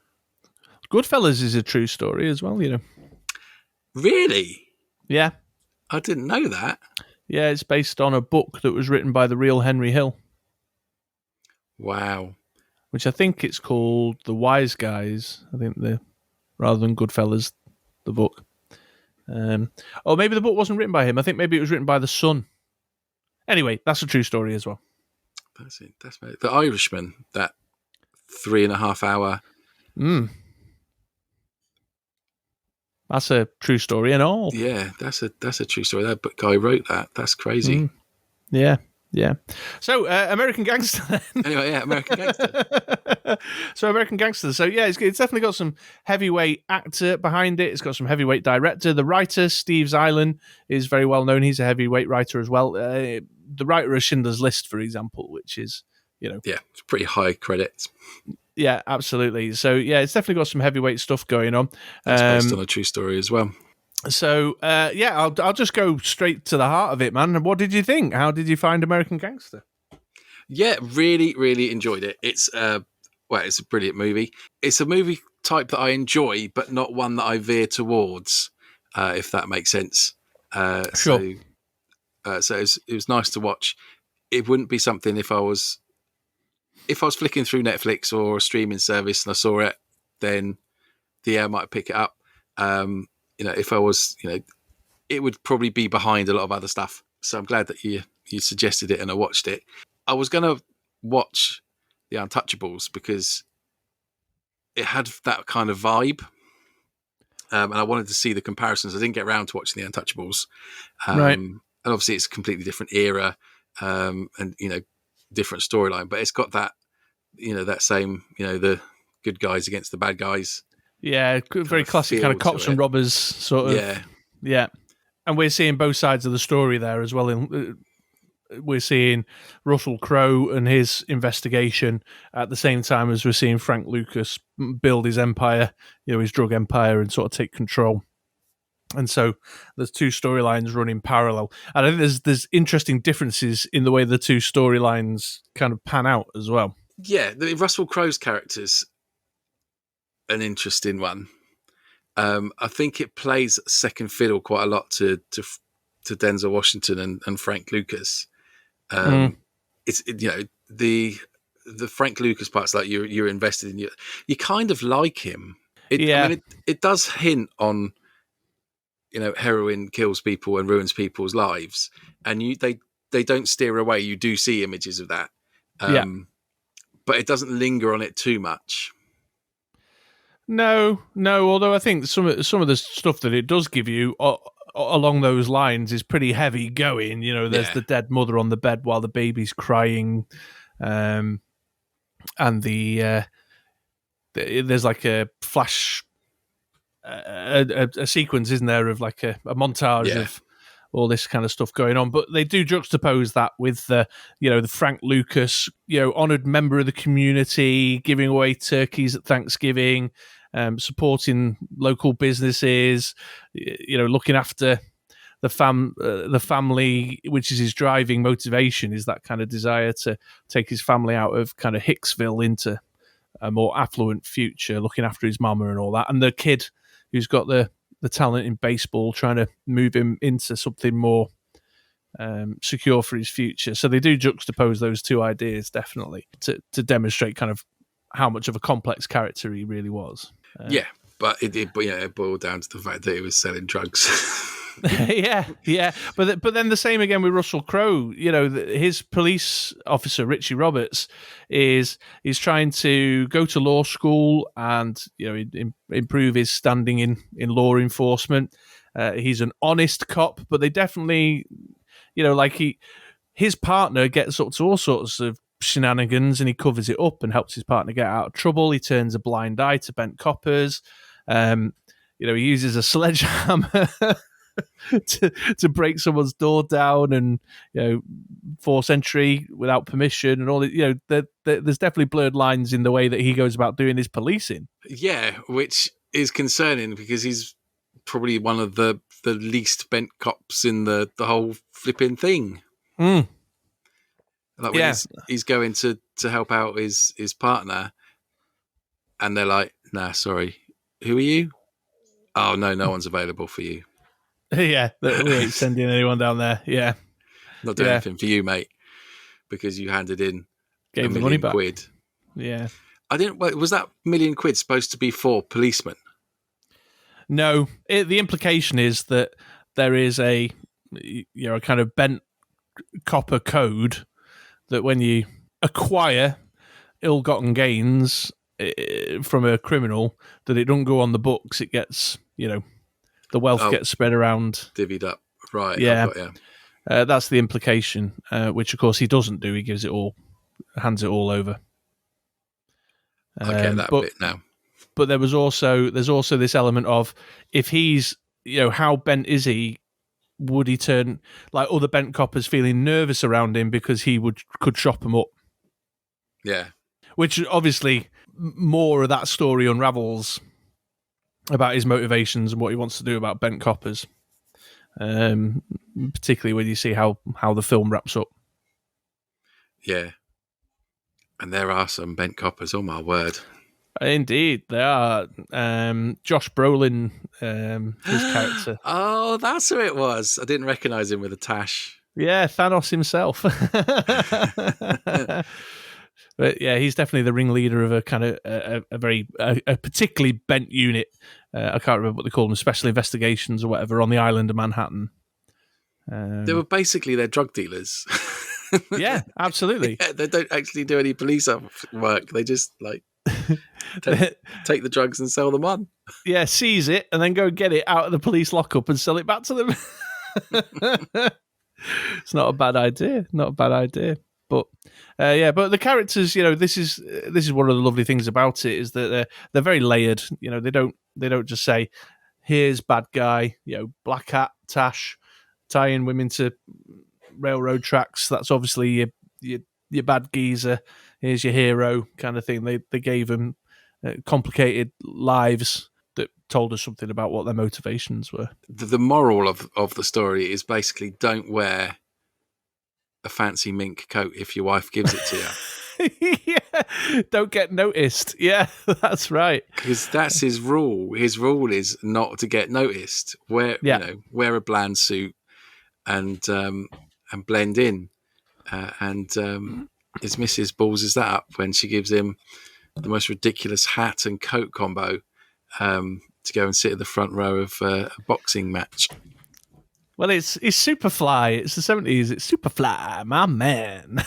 Goodfellas is a true story as well, Really? Yeah. I didn't know that. Yeah, it's based on a book that was written by the real Henry Hill. Wow. Which I think it's called The Wise Guys. I think rather than Goodfellas, the book. Or maybe the book wasn't written by him. I think maybe it was written by the son. Anyway, that's a true story as well. That's it. That's right. The Irishman, that 3.5 hour. That's a true story and all. Yeah, that's a true story. That guy wrote that. That's crazy. Yeah. So, American Gangster then. Anyway, yeah, American Gangster. So, American Gangster. So, yeah, it's definitely got some heavyweight actor behind it. It's got some heavyweight director. The writer, Steve Zeilen, is very well known. He's a heavyweight writer as well. The writer of Schindler's List, for example, which is, Yeah, it's pretty high credits. Yeah, absolutely. So, yeah, it's definitely got some heavyweight stuff going on. It's based on a true story as well. So, I'll just go straight to the heart of it, man. What did you think? How did you find American Gangster? Yeah, really, really enjoyed it. It's it's a brilliant movie. It's a movie type that I enjoy, but not one that I veer towards, if that makes sense. Sure. So it was nice to watch. It wouldn't be something if I was flicking through Netflix or a streaming service and I saw it, then I might pick it up. If I was, it would probably be behind a lot of other stuff. So I'm glad that you suggested it and I watched it. I was going to watch The Untouchables because it had that kind of vibe. And I wanted to see the comparisons. I didn't get around to watching The Untouchables. Right. And obviously it's a completely different era and, different storyline. But it's got that, that same, the good guys against the bad guys. Yeah, very classic kind of cops and robbers sort of. Yeah. And we're seeing both sides of the story there as well. We're seeing Russell Crowe and his investigation at the same time as we're seeing Frank Lucas build his empire, his drug empire, and sort of take control. And so there's two storylines running parallel. And I think there's interesting differences in the way the two storylines kind of pan out as well. Yeah, Russell Crowe's character's an interesting one. I think it plays second fiddle quite a lot to Denzel Washington and Frank Lucas. It's the Frank Lucas parts, like you're invested in. You kind of like him. It does hint on heroin kills people and ruins people's lives, and they don't steer away. You do see images of that, but it doesn't linger on it too much. No. Although I think some of the stuff that it does give you along those lines is pretty heavy going. There's the dead mother on the bed while the baby's crying, and there's like a flash, a sequence, isn't there, of like a montage of all this kind of stuff going on. But they do juxtapose that with the Frank Lucas, honoured member of the community, giving away turkeys at Thanksgiving, supporting local businesses, looking after the family, which is his driving motivation, is that kind of desire to take his family out of kind of Hicksville into a more affluent future, looking after his mama and all that. And the kid who's got the the talent in baseball, trying to move him into something more secure for his future. So they do juxtapose those two ideas definitely to demonstrate kind of how much of a complex character he really was. But it boiled down to the fact that he was selling drugs. yeah. But then the same again with Russell Crowe. His police officer Richie Roberts is trying to go to law school and improve his standing in law enforcement. He's an honest cop, but they definitely, his partner gets up to all sorts of shenanigans, and he covers it up and helps his partner get out of trouble. He turns a blind eye to bent coppers. He uses a sledgehammer to break someone's door down and force entry without permission and all that. There's definitely blurred lines in the way that he goes about doing his policing. Yeah, which is concerning because he's probably one of the least bent cops in the whole flipping thing. Like when he's going to help out his partner, and they're like, "Nah, sorry, who are you? Oh no one's available for you." Yeah, we ain't sending anyone down there. Yeah, not doing anything for you, mate, because you handed in gave £1 the money back. £1 Yeah, I didn't. Was that £1 supposed to be for policemen? No, the implication is that there is a kind of bent copper code that when you acquire ill-gotten gains from a criminal, that it don't go on the books. It gets, the wealth gets spread around, divvied up. Right. Yeah, that's the implication. Which of course he doesn't do. He gives it all, hands it all over. I get that bit now. But there's also this element of, if he's, how bent is he? Would he turn like other bent coppers feeling nervous around him because he could chop him up? Yeah. Which obviously more of that story unravels about his motivations and what he wants to do about bent coppers. Particularly when you see how the film wraps up. Yeah. And there are some bent coppers, oh my word. Indeed, they are. Josh Brolin, his character. Oh, that's who it was. I didn't recognise him with a tash. Yeah, Thanos himself. But yeah, he's definitely the ringleader of a kind of a particularly bent unit. I can't remember what they call them, special investigations or whatever, on the island of Manhattan. They were basically their drug dealers. Yeah, absolutely. Yeah, they don't actually do any police work. They just take the drugs and sell them on. Yeah, seize it and then go get it out of the police lockup and sell it back to them. It's not a bad idea. But but the characters, this is one of the lovely things about it, is that they're very layered. They don't just say, here's bad guy, black hat, tash, tying women to railroad tracks. That's obviously your bad geezer. Here's your hero, kind of thing. They gave them complicated lives that told us something about what their motivations were. The moral of the story is basically, don't wear a fancy mink coat if your wife gives it to you. Yeah, don't get noticed. Yeah, that's right. Because that's his rule. His rule is not to get noticed. Wear a bland suit and blend in. His missus balls that up when she gives him the most ridiculous hat and coat combo to go and sit at the front row of a boxing match. Well, it's Superfly. It's the 70s. It's Superfly, my man.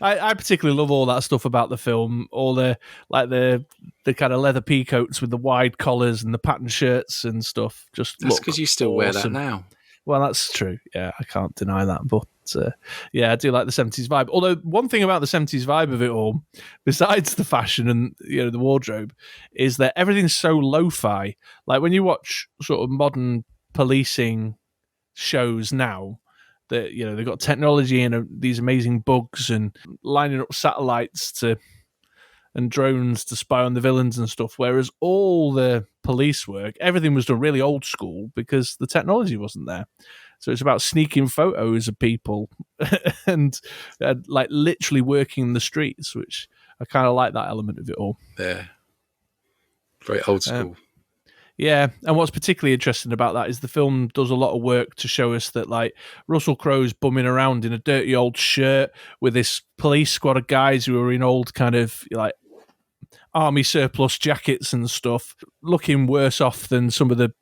I particularly love all that stuff about the film. All the kind of leather peacoats with the wide collars and the pattern shirts and stuff. That's because you still wear that now. Well, that's true. Yeah, I can't deny that. But I do like the 70s vibe. Although one thing about the 70s vibe of it all, besides the fashion and the wardrobe, is that everything's so lo-fi. Like when you watch sort of modern policing shows now, that they've got technology and these amazing bugs and lining up satellites and drones to spy on the villains and stuff. Whereas all the police work, everything was done really old school because the technology wasn't there. So it's about sneaking photos of people and like literally working in the streets, which I kind of like that element of it all. Yeah. Very old school. Yeah, and what's particularly interesting about that is the film does a lot of work to show us that, like, Russell Crowe's bumming around in a dirty old shirt with this police squad of guys who are in old kind of like army surplus jackets and stuff, looking worse off than some of the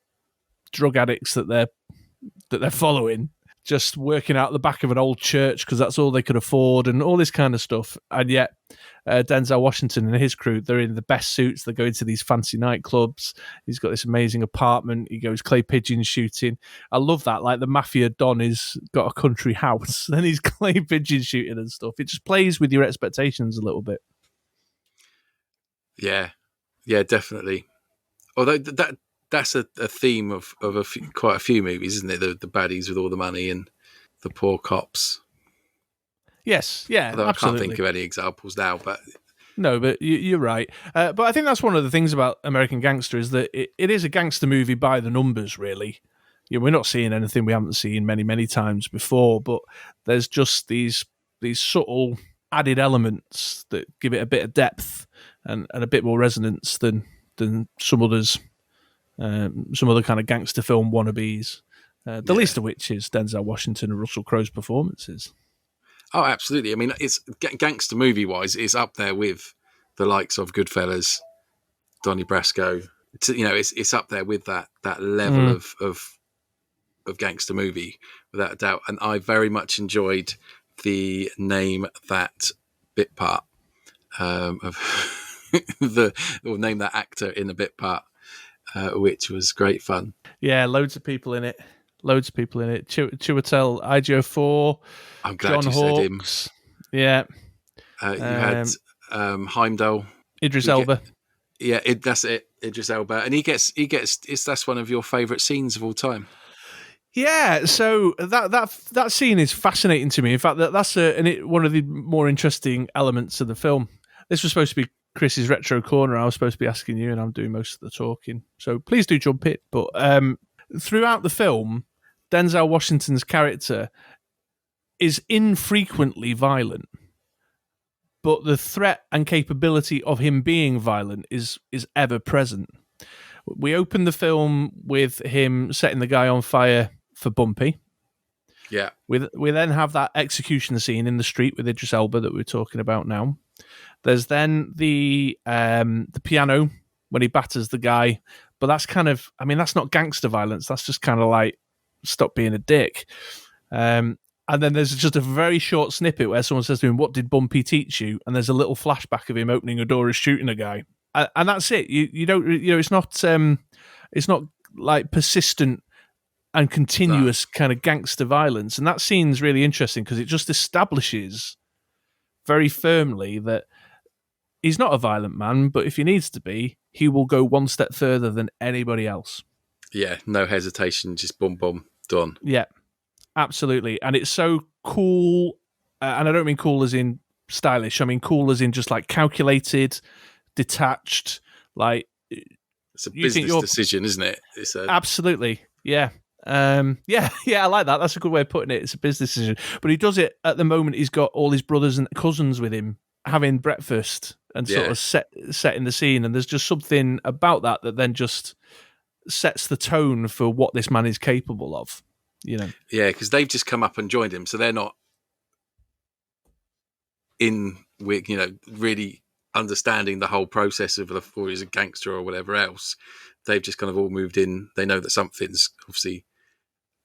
drug addicts that they're following. Just working out the back of an old church because that's all they could afford, and all this kind of stuff. And yet, Denzel Washington and his crew, they're in the best suits. They go into these fancy nightclubs. He's got this amazing apartment. He goes clay pigeon shooting. I love that. Like, the mafia don has got a country house, and he's clay pigeon shooting and stuff. It just plays with your expectations a little bit. Yeah, definitely. Although that's a theme of quite a few movies, isn't it? The baddies with all the money and the poor cops. Yes, yeah, Although absolutely. I can't think of any examples now, but no, but you're right. But I think that's one of the things about American Gangster is that it is a gangster movie by the numbers, really. We're not seeing anything we haven't seen many, many times before, but there's just these subtle added elements that give it a bit of depth and a bit more resonance than some others. Some other kind of gangster film wannabes, the least of which is Denzel Washington and Russell Crowe's performances. Oh, absolutely. I mean, it's gangster movie-wise, it's up there with the likes of Goodfellas, Donnie Brasco. It's up there with that level of gangster movie, without a doubt. And I very much enjoyed the name that bit part of or name that actor in the bit part. Which was great fun. Yeah, loads of people in it. Chiwetel Ejiofor, I'm glad John you Hawkes. said him. Yeah. You had Heimdall. Idris Elba. That's it. Idris Elba. And he gets that's one of your favourite scenes of all time. Yeah, so that scene is fascinating to me. In fact, that's one of the more interesting elements of the film. This was supposed to be Chris's retro corner. I was supposed to be asking you, and I'm doing most of the talking. So please do jump in. But throughout the film, Denzel Washington's character is infrequently violent, but the threat and capability of him being violent is ever present. We open the film with him setting the guy on fire for Bumpy. Yeah. We then have that execution scene in the street with Idris Elba that we're talking about now. There's then the piano when he batters the guy, but that's kind of, I mean, that's not gangster violence. That's just kind of like, stop being a dick. And then there's just a very short snippet where someone says to him, "What did Bumpy teach you?" And there's a little flashback of him opening a door and shooting a guy. And that's it. You don't, it's not like persistent and continuous kind of gangster violence. And that scene's really interesting because it just establishes very firmly that he's not a violent man, but if he needs to be, he will go one step further than anybody else. Yeah, no hesitation, just boom, boom, done. Yeah, absolutely. And it's so cool, and I don't mean cool as in stylish, I mean cool as in just like calculated, detached, like... It's a business decision, isn't it? Absolutely, yeah. Yeah, I like that. That's a good way of putting it. It's a business decision. But he does it at the moment he's got all his brothers and cousins with him having breakfast and sort of setting the scene. And there's just something about that then just sets the tone for what this man is capable of, you know? Yeah, because they've just come up and joined him. So they're not in with, really understanding the whole process of before he's a gangster or whatever else. They've just kind of all moved in. They know that something's obviously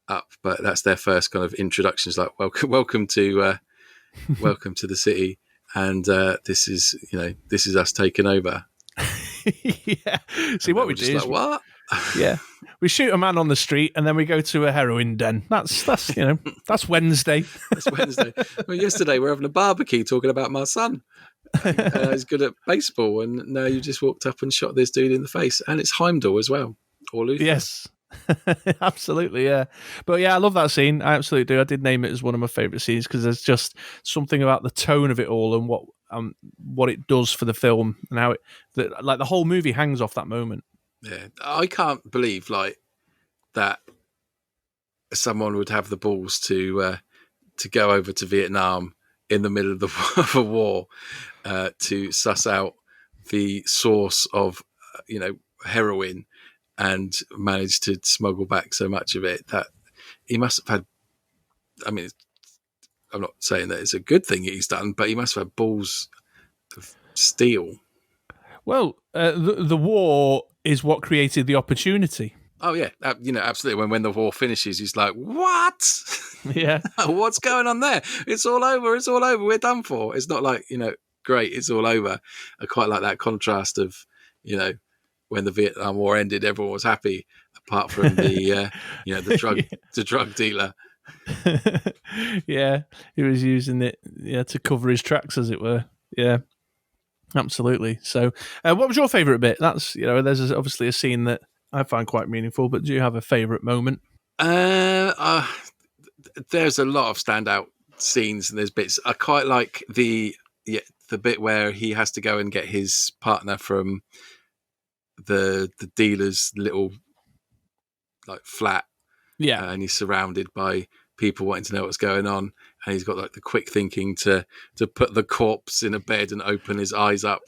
up, but that's their first kind of introduction. It's like, welcome to the city. And this is us taking over. Yeah. See, what we do is... Like, what? Yeah. We shoot a man on the street and then we go to a heroin den. That's that's Wednesday. That's Wednesday. Well, yesterday we were having a barbecue talking about my son. He's good at baseball, and now you just walked up and shot this dude in the face. And it's Heimdall as well. Or Luther. Yes. Absolutely, yeah. But yeah, I love that scene. I absolutely do. I did name it as one of my favourite scenes because there's just something about the tone of it all and what it does for the film and how the whole movie hangs off that moment. Yeah, I can't believe that someone would have the balls to go over to Vietnam in the middle of a war to suss out the source of heroin and managed to smuggle back so much of it that he must have had. I mean, I'm not saying that it's a good thing he's done, but he must have had balls of steel. Well, the war is what created the opportunity. Oh yeah, absolutely. When the war finishes, he's like, "What? Yeah, What's going on there? It's all over. It's all over. We're done for." It's not like great. It's all over. I quite like that contrast of when the Vietnam War ended, everyone was happy, apart from the the drug dealer. Yeah, he was using it to cover his tracks, as it were. Yeah, absolutely. So, what was your favourite bit? That's there's obviously a scene that I find quite meaningful, but do you have a favourite moment? There's a lot of standout scenes and there's bits. I quite like the bit where he has to go and get his partner from the dealer's little flat. Yeah, and he's surrounded by people wanting to know what's going on, and he's got the quick thinking to put the corpse in a bed and open his eyes up.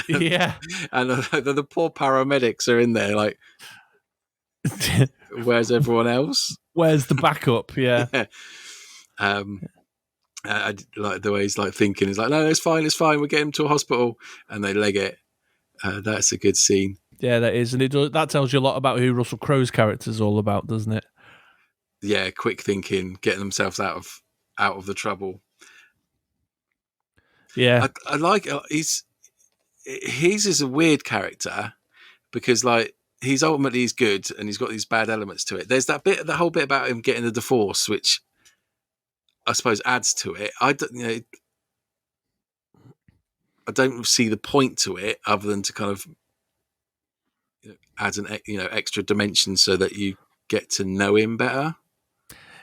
Yeah, and the poor paramedics are in there where's everyone else? Where's the backup? Yeah. Yeah. I like the way he's thinking. He's like, no, it's fine. We'll get him to a hospital, and they leg it. That's a good scene. Yeah, that is, and that tells you a lot about who Russell Crowe's character is all about, doesn't it? Yeah, quick thinking, getting themselves out of the trouble. Yeah, I like he's is a weird character because he's good and he's got these bad elements to it. There's the whole bit about him getting a divorce, which I suppose adds to it. I don't see the point to it other than to kind of add an extra dimension so that you get to know him better.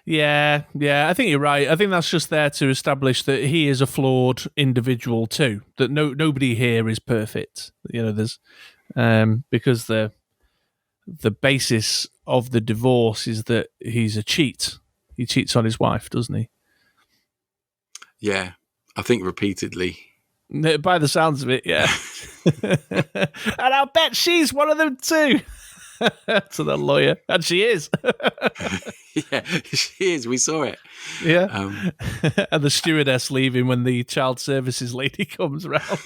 Yeah, I think you're right. I think that's just there to establish that he is a flawed individual too. That nobody here is perfect. There's because the basis of the divorce is that he's a cheat. He cheats on his wife, doesn't he? Yeah, I think repeatedly. By the sounds of it, yeah. And I'll bet she's one of them too. To the lawyer, and she is. Yeah, she is. We saw it. Yeah, and the stewardess leaving when the child services lady comes round.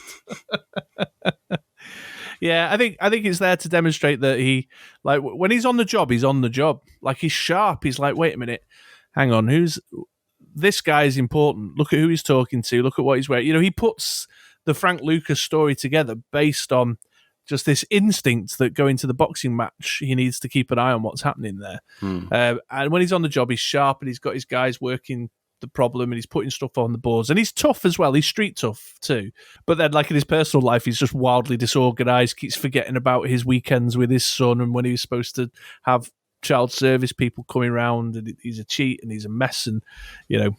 Yeah, I think it's there to demonstrate that he, when he's on the job, he's on the job. He's sharp. He's like, wait a minute, hang on, this guy is important. Look at who he's talking to. Look at what he's wearing. He puts the Frank Lucas story together based on just this instinct that going to the boxing match, he needs to keep an eye on what's happening there. And when he's on the job, he's sharp and he's got his guys working the problem and he's putting stuff on the boards. And he's tough as well. He's street tough too. But then, in his personal life, he's just wildly disorganized, keeps forgetting about his weekends with his son and when he was supposed to have child service people coming around, and he's a cheat and he's a mess, and and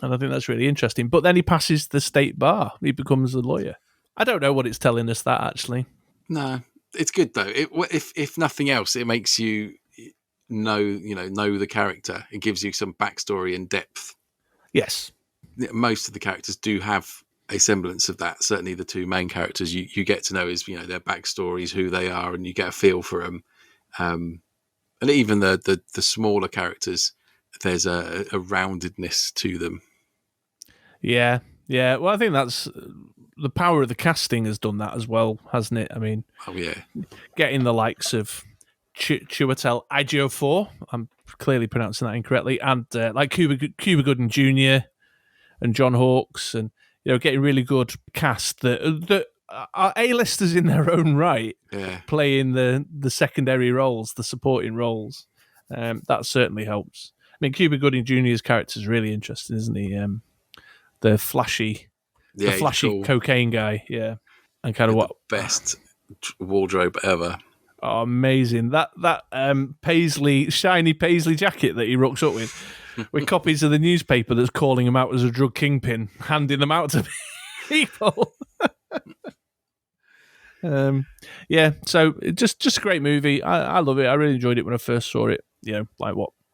I think that's really interesting. But then he passes the state bar. He becomes a lawyer. I don't know what it's telling us that actually. No, it's good though. If nothing else, it makes you know the character. It gives you some backstory and depth. Yes, most of the characters do have a semblance of that. Certainly, the two main characters you get to know is their backstories, who they are, and you get a feel for them. And even the smaller characters, there's a roundedness to them. Yeah. Well, I think that's the power of the casting has done that as well, hasn't it? I mean, oh yeah, getting the likes of Chiwetel Ejiofor, I'm clearly pronouncing that incorrectly, and Cuba Gooding Jr. and John Hawkes, and getting really good cast that are A-listers in their own right, playing the secondary roles, the supporting roles. That certainly helps. I mean, Cuba Gooding Jr.'s character is really interesting, isn't he? The flashy cool cocaine guy, yeah, and kind of what best wardrobe ever. Oh, amazing! That shiny paisley jacket that he rocks up with copies of the newspaper that's calling him out as a drug kingpin, handing them out to people. So just a great movie. I love it. I really enjoyed it when I first saw it.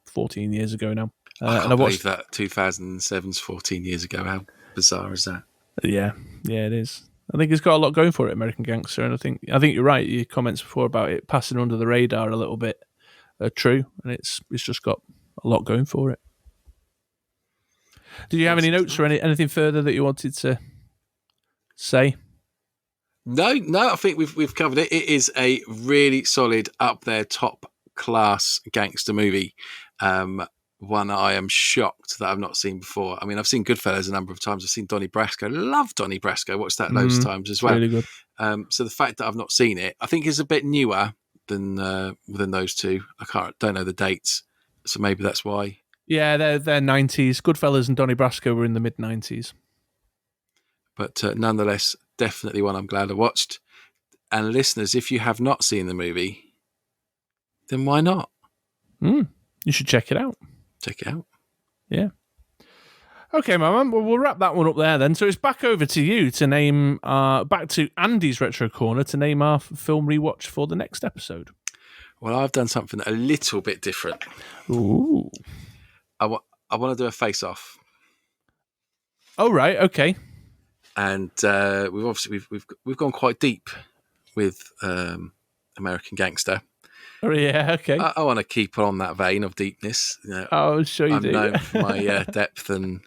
14 years ago now. I can't believe that 2007's 14 years ago. How bizarre is that? Yeah, it is. I think it's got a lot going for it, American Gangster, and I think you're right. Your comments before about it passing under the radar a little bit are true, and it's just got a lot going for it. Did you have any notes or anything further that you wanted to say? No, I think we've covered it. It is a really solid, up there, top class gangster movie. One I am shocked that I've not seen before. I mean, I've seen Goodfellas a number of times. I've seen Donnie Brasco. Love Donnie Brasco. Watched that loads of times as well. Really good. So the fact that I've not seen it, I think is a bit newer than those two. Don't know the dates, so maybe that's why. Yeah, they're 90s. Goodfellas and Donnie Brasco were in the mid 90s. But nonetheless, definitely one I'm glad I watched. And listeners, if you have not seen the movie, then why not? You should check it out. Check it out. Yeah. Okay, my man. Well, we'll wrap that one up there then. So it's back over to you to name, back to Andy's Retro Corner to name our film rewatch for the next episode. Well, I've done something a little bit different. Ooh. I want to do a face-off. Oh, right. Okay. And we've gone quite deep with American Gangster. Oh, yeah. Okay. I want to keep on that vein of deepness. Oh, sure you I'm do. known for my depth and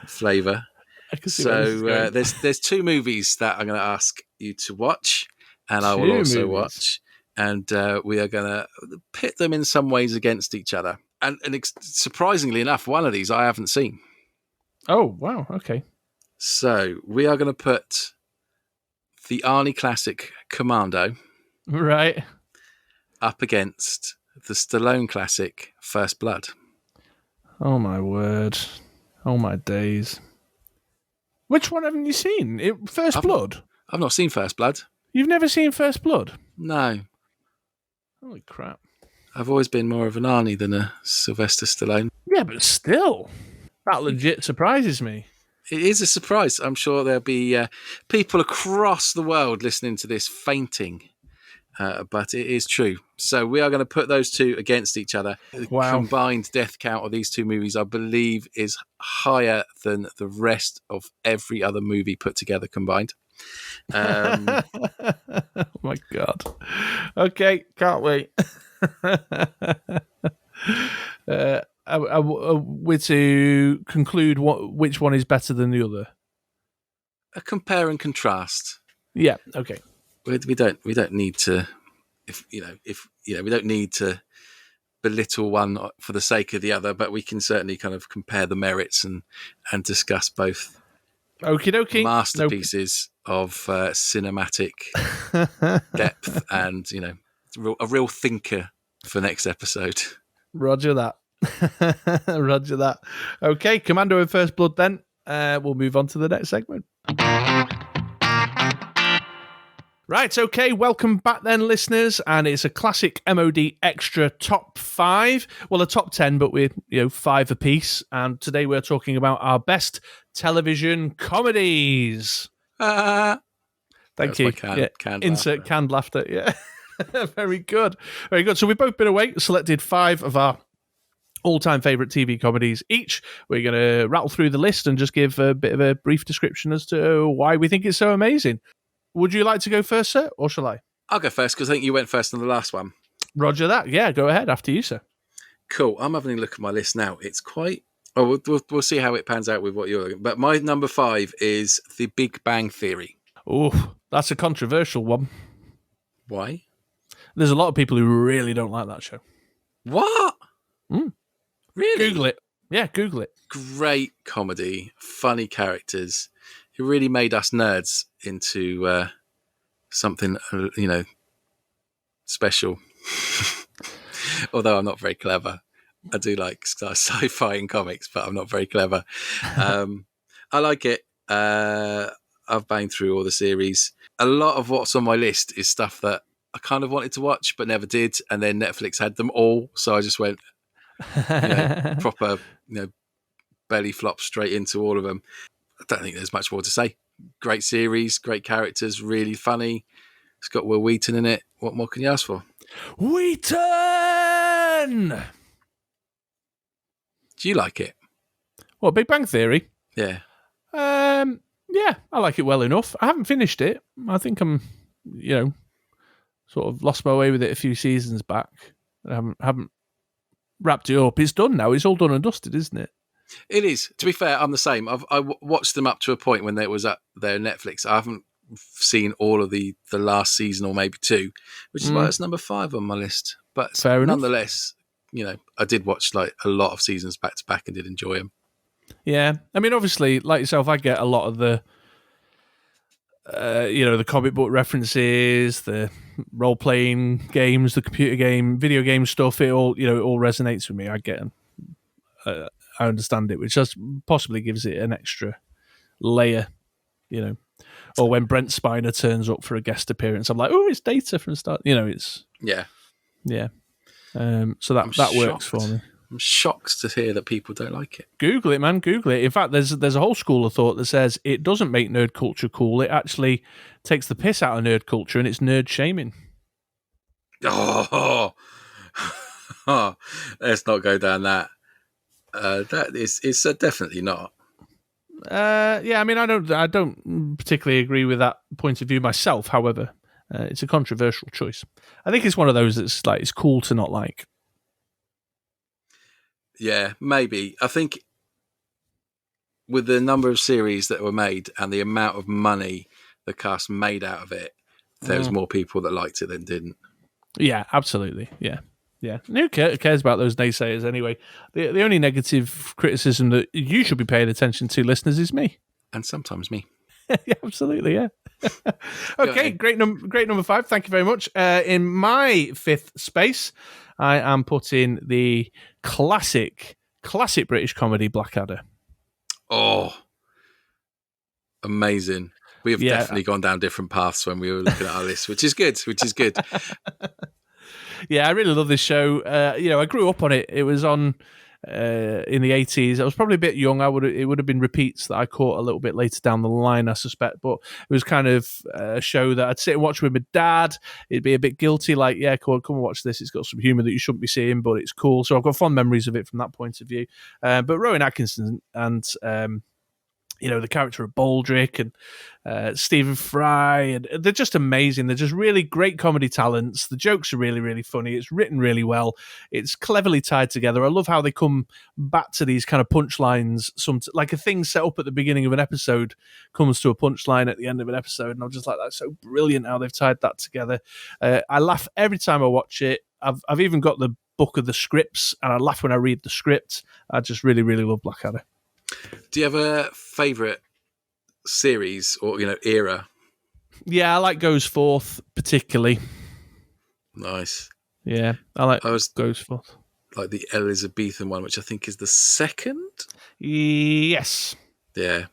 flavour. So there's two movies that I'm going to ask you to watch, and I will also watch, and we are going to pit them in some ways against each other. And surprisingly enough, one of these I haven't seen. Oh, wow. Okay. So we are going to put the Arnie classic Commando right up against the Stallone classic First Blood. Oh, my word. Oh, my days. Which one haven't you seen? First Blood? I've not seen First Blood. You've never seen First Blood? No. Holy crap. I've always been more of an Arnie than a Sylvester Stallone. Yeah, but still, that legit surprises me. It is a surprise. I'm sure there'll be people across the world listening to this fainting, but it is true. So we are going to put those two against each other. Wow. The combined death count of these two movies, I believe, is higher than the rest of every other movie put together combined. Oh my God. Okay, can't wait. We're to conclude which one is better than the other. A compare and contrast. Yeah. Okay. We don't need to we don't need to belittle one for the sake of the other, but we can certainly kind of compare the merits and discuss both. Okie dokie. Masterpieces of cinematic depth and a real thinker for next episode. Roger that. Roger that. Okay, Commando and First Blood then. We'll move on to the next segment. Right, okay, welcome back then, listeners, and it's a classic MOD Extra top 5. Well, a top 10, but we're 5 apiece, and today we're talking about our best television comedies. Thank you. Insert canned laughter. Yeah. Very good. Very good. So we've both been away, selected 5 of our all-time favourite TV comedies each. We're going to rattle through the list and just give a bit of a brief description as to why we think it's so amazing. Would you like to go first, sir, or shall I? I'll go first because I think you went first on the last one. Roger that. Yeah, go ahead. After you, sir. Cool. I'm having a look at my list now. It's quite... Oh, we'll see how it pans out with what you're looking at. But my number 5 is The Big Bang Theory. Oh, that's a controversial one. Why? There's a lot of people who really don't like that show. What? Really? Google it. Yeah, Google it. Great comedy, funny characters. It really made us nerds into something, special. Although I'm not very clever. I do like sci-fi and comics, but I'm not very clever. I like it. I've banged through all the series. A lot of what's on my list is stuff that I kind of wanted to watch, but never did. And then Netflix had them all. So I just went, proper, belly flop straight into all of them. I don't think there's much more to say. Great series, great characters, really funny. It's got Will Wheaton in it. What more can you ask for? Wheaton! Do you like it? What, Big Bang Theory? Yeah. Yeah, I like it well enough. I haven't finished it. I think I'm, sort of lost my way with it a few seasons back. I haven't wrapped it up. It's done now. It's all done and dusted, isn't it? It is. To be fair, I'm the same. I watched them up to a point when it was up there on Netflix. I haven't seen all of the last season or maybe two, which is why it's number 5 on my list. But Fair enough. nonetheless, I did watch like a lot of seasons back to back and did enjoy them. Yeah. I mean, obviously, like yourself, I get a lot of the the comic book references, the role-playing games, the computer game, video game stuff. It all resonates with me. I get them. I understand it, which just possibly gives it an extra layer, Or when Brent Spiner turns up for a guest appearance, I'm like, oh, it's Data from Star. It's yeah. So that works for me. I'm shocked to hear that people don't like it. Google it, man. Google it. In fact, there's a whole school of thought that says it doesn't make nerd culture cool. It actually takes the piss out of nerd culture, and it's nerd shaming. Oh, let's not go down that. It's definitely not. Yeah, I mean, I don't particularly agree with that point of view myself. However, it's a controversial choice. I think it's one of those that's like it's cool to not like. Yeah, maybe. I think with the number of series that were made and the amount of money the cast made out of it, there was more people that liked it than didn't. Yeah, absolutely. Yeah. Who cares about those naysayers anyway? The only negative criticism that you should be paying attention to, listeners, is me. And sometimes me. Yeah, absolutely, yeah. Okay, great number 5. Thank you very much. In my 5th space, I am putting the classic British comedy Blackadder. Oh, amazing. We have definitely gone down different paths when we were looking at our list, which is good. Yeah, I really love this show. I grew up on it. It was on in the 80s. I was probably a bit young. It would have been repeats that I caught a little bit later down the line, I suspect. But it was kind of a show that I'd sit and watch with my dad. It'd be a bit guilty, like, yeah, come and watch this. It's got some humour that you shouldn't be seeing, but it's cool. So I've got fond memories of it from that point of view. But Rowan Atkinson and the character of Baldrick and Stephen Fry, and they're just amazing. They're just really great comedy talents. The jokes are really, really funny. It's written really well. It's cleverly tied together. I love how they come back to these kind of punchlines. Like a thing set up at the beginning of an episode comes to a punchline at the end of an episode, and I'm just like, that's so brilliant how they've tied that together. I laugh every time I watch it. I've even got the book of the scripts, and I laugh when I read the script. I just really, really love Blackadder. Do you have a favourite series or era? Yeah, I like Goes Forth particularly. Nice. Yeah, I Goes Forth. Like the Elizabethan one, which I think is the second. Yes. Yeah,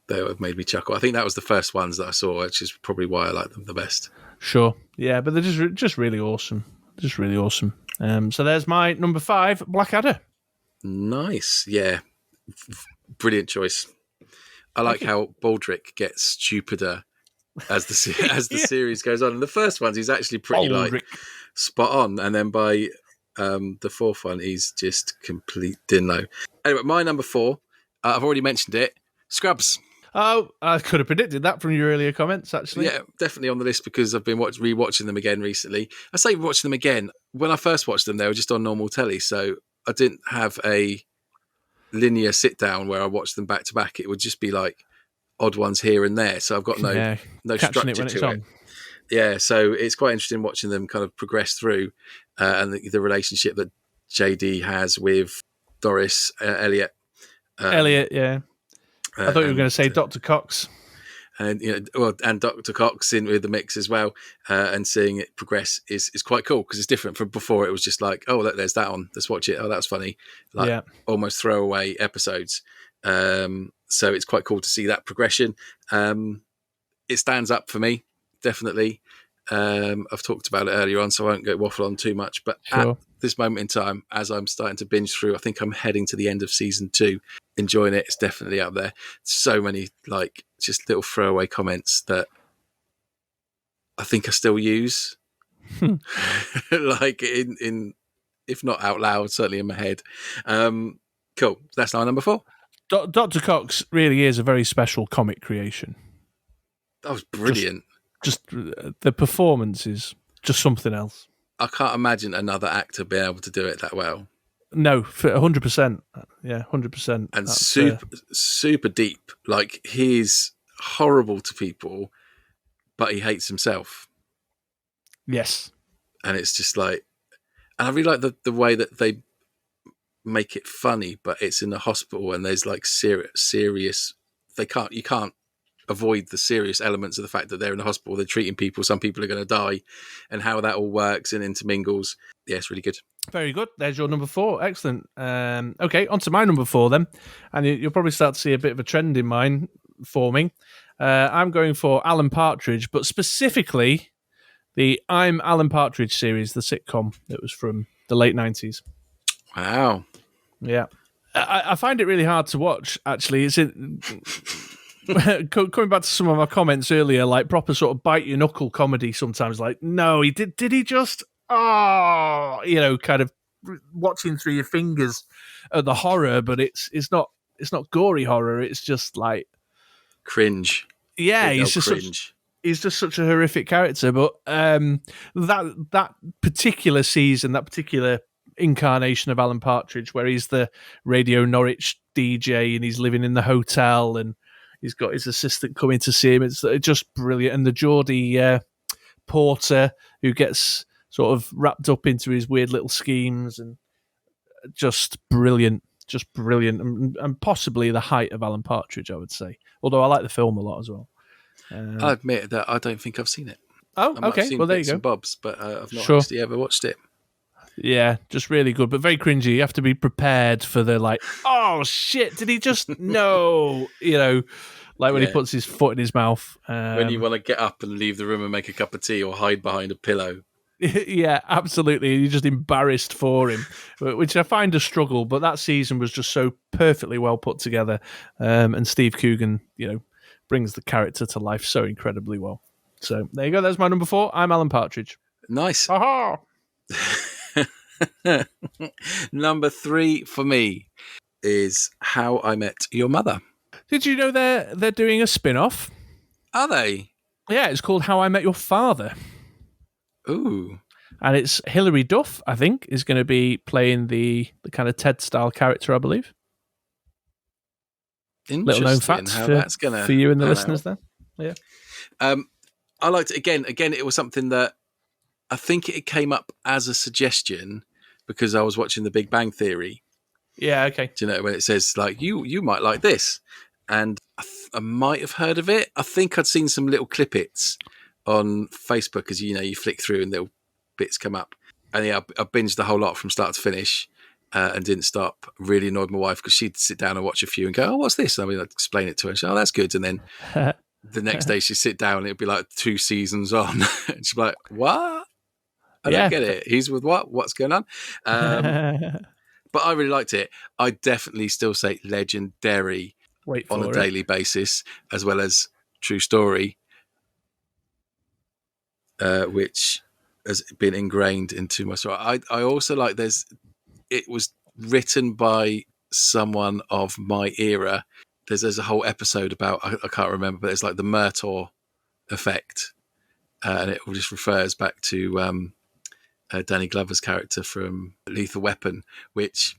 that made me chuckle. I think that was the first ones that I saw, which is probably why I like them the best. Sure. Yeah, but they're just really awesome. Just really awesome. So there's my number 5, Blackadder. Nice. Yeah. Brilliant choice. I like how Baldrick gets stupider as the series goes on. And the first ones, he's actually pretty like spot on, and then by the 4th one, he's just complete dinno. Anyway, my number 4, I've already mentioned it. Scrubs. Oh, I could have predicted that from your earlier comments, actually. Yeah, definitely on the list because I've been rewatching them again recently. I say watching them again. When I first watched them, they were just on normal telly, so I didn't have a linear sit down where I watch them back to back. It would just be like odd ones here and there, so I've got no structure to it. Yeah, so it's quite interesting watching them kind of progress through and the relationship that JD has with Doris Elliot. Yeah. I thought you were going to say Dr. Cox. And and Dr. Cox in with the mix as well, and seeing it progress is quite cool because it's different from before. It was just like, oh, look, there's that on. Let's watch it. Oh, that's funny. Almost throwaway episodes. So it's quite cool to see that progression. It stands up for me, definitely. I've talked about it earlier on, so I won't go waffle on too much. But at this moment in time, as I'm starting to binge through, I think I'm heading to the end of season 2. Enjoying it. It's definitely up there. So many just little throwaway comments that I think I still use, like in if not out loud, certainly in my head. Cool. That's our number 4. Dr. Cox really is a very special comic creation. That was brilliant. Just the performance is just something else. I can't imagine another actor being able to do it that well. No, for 100%. Yeah, 100%. And super deep. Like, he's horrible to people, but he hates himself. Yes. And it's just like, and I really like the way that they make it funny, but it's in a hospital and there's like serious. You can't avoid the serious elements of the fact that they're in a hospital, they're treating people, some people are going to die, and how that all works and intermingles. Yeah, it's really good. Very good. There's your number 4. Excellent. Okay, on to my number 4 then. And you'll probably start to see a bit of a trend in mine forming. I'm going for Alan Partridge, but specifically the I'm Alan Partridge series, the sitcom that was from the late 90s. Wow. Yeah. I find it really hard to watch, actually. Coming back to some of our comments earlier, like proper sort of bite your knuckle comedy sometimes, like, no, he did he just, kind of watching through your fingers at the horror, but it's not gory horror, it's just like cringe. Yeah, he's just such a horrific character. But that particular season, that particular incarnation of Alan Partridge, where he's the Radio Norwich DJ and he's living in the hotel and he's got his assistant coming to see him, it's just brilliant. And the Geordie Porter who gets sort of wrapped up into his weird little schemes, and just brilliant. And possibly the height of Alan Partridge, I would say. Although I like the film a lot as well. I'll admit that I don't think I've seen it. Oh, okay. Well, there you go. And bobs, but I've not actually ever watched it. Yeah, just really good, but very cringy. You have to be prepared for the like, oh shit, did he just no? Like when he puts his foot in his mouth. When you want to get up and leave the room and make a cup of tea or hide behind a pillow. Yeah, absolutely. You're just embarrassed for him, which I find a struggle, but that season was just so perfectly well put together. And Steve Coogan, brings the character to life so incredibly well. So there you go. That's my number 4. I'm Alan Partridge. Nice. Aha! Number 3 for me is How I Met Your Mother. Did you know they're doing a spin-off? Are they? Yeah, it's called How I Met Your Father. Ooh. And it's Hilary Duff, I think, is going to be playing the kind of Ted-style character, I believe. Little known fact for you and the listeners there. Yeah. I liked it. Again, it was something that I think it came up as a suggestion because I was watching The Big Bang Theory. Yeah, okay. Do you know when it says like you might like this, and I might have heard of it. I think I'd seen some little clippets on Facebook because you flick through and little bits come up, and I binged the whole lot from start to finish and didn't stop. Really annoyed my wife because she'd sit down and watch a few and go, "Oh, what's this?" And I'd explain it to her. And she'd, "Oh, that's good." And then the next day she'd sit down and it'd be like 2 seasons on, and she'd be like, "What? I don't get it. He's with what? What's going on?" But I really liked it. I definitely still say legendary on a daily basis, as well as true story, which has been ingrained into my story. I also like it was written by someone of my era. There's a whole episode about, I can't remember, but it's like the Murtaugh effect. And it just refers back to Danny Glover's character from Lethal Weapon, which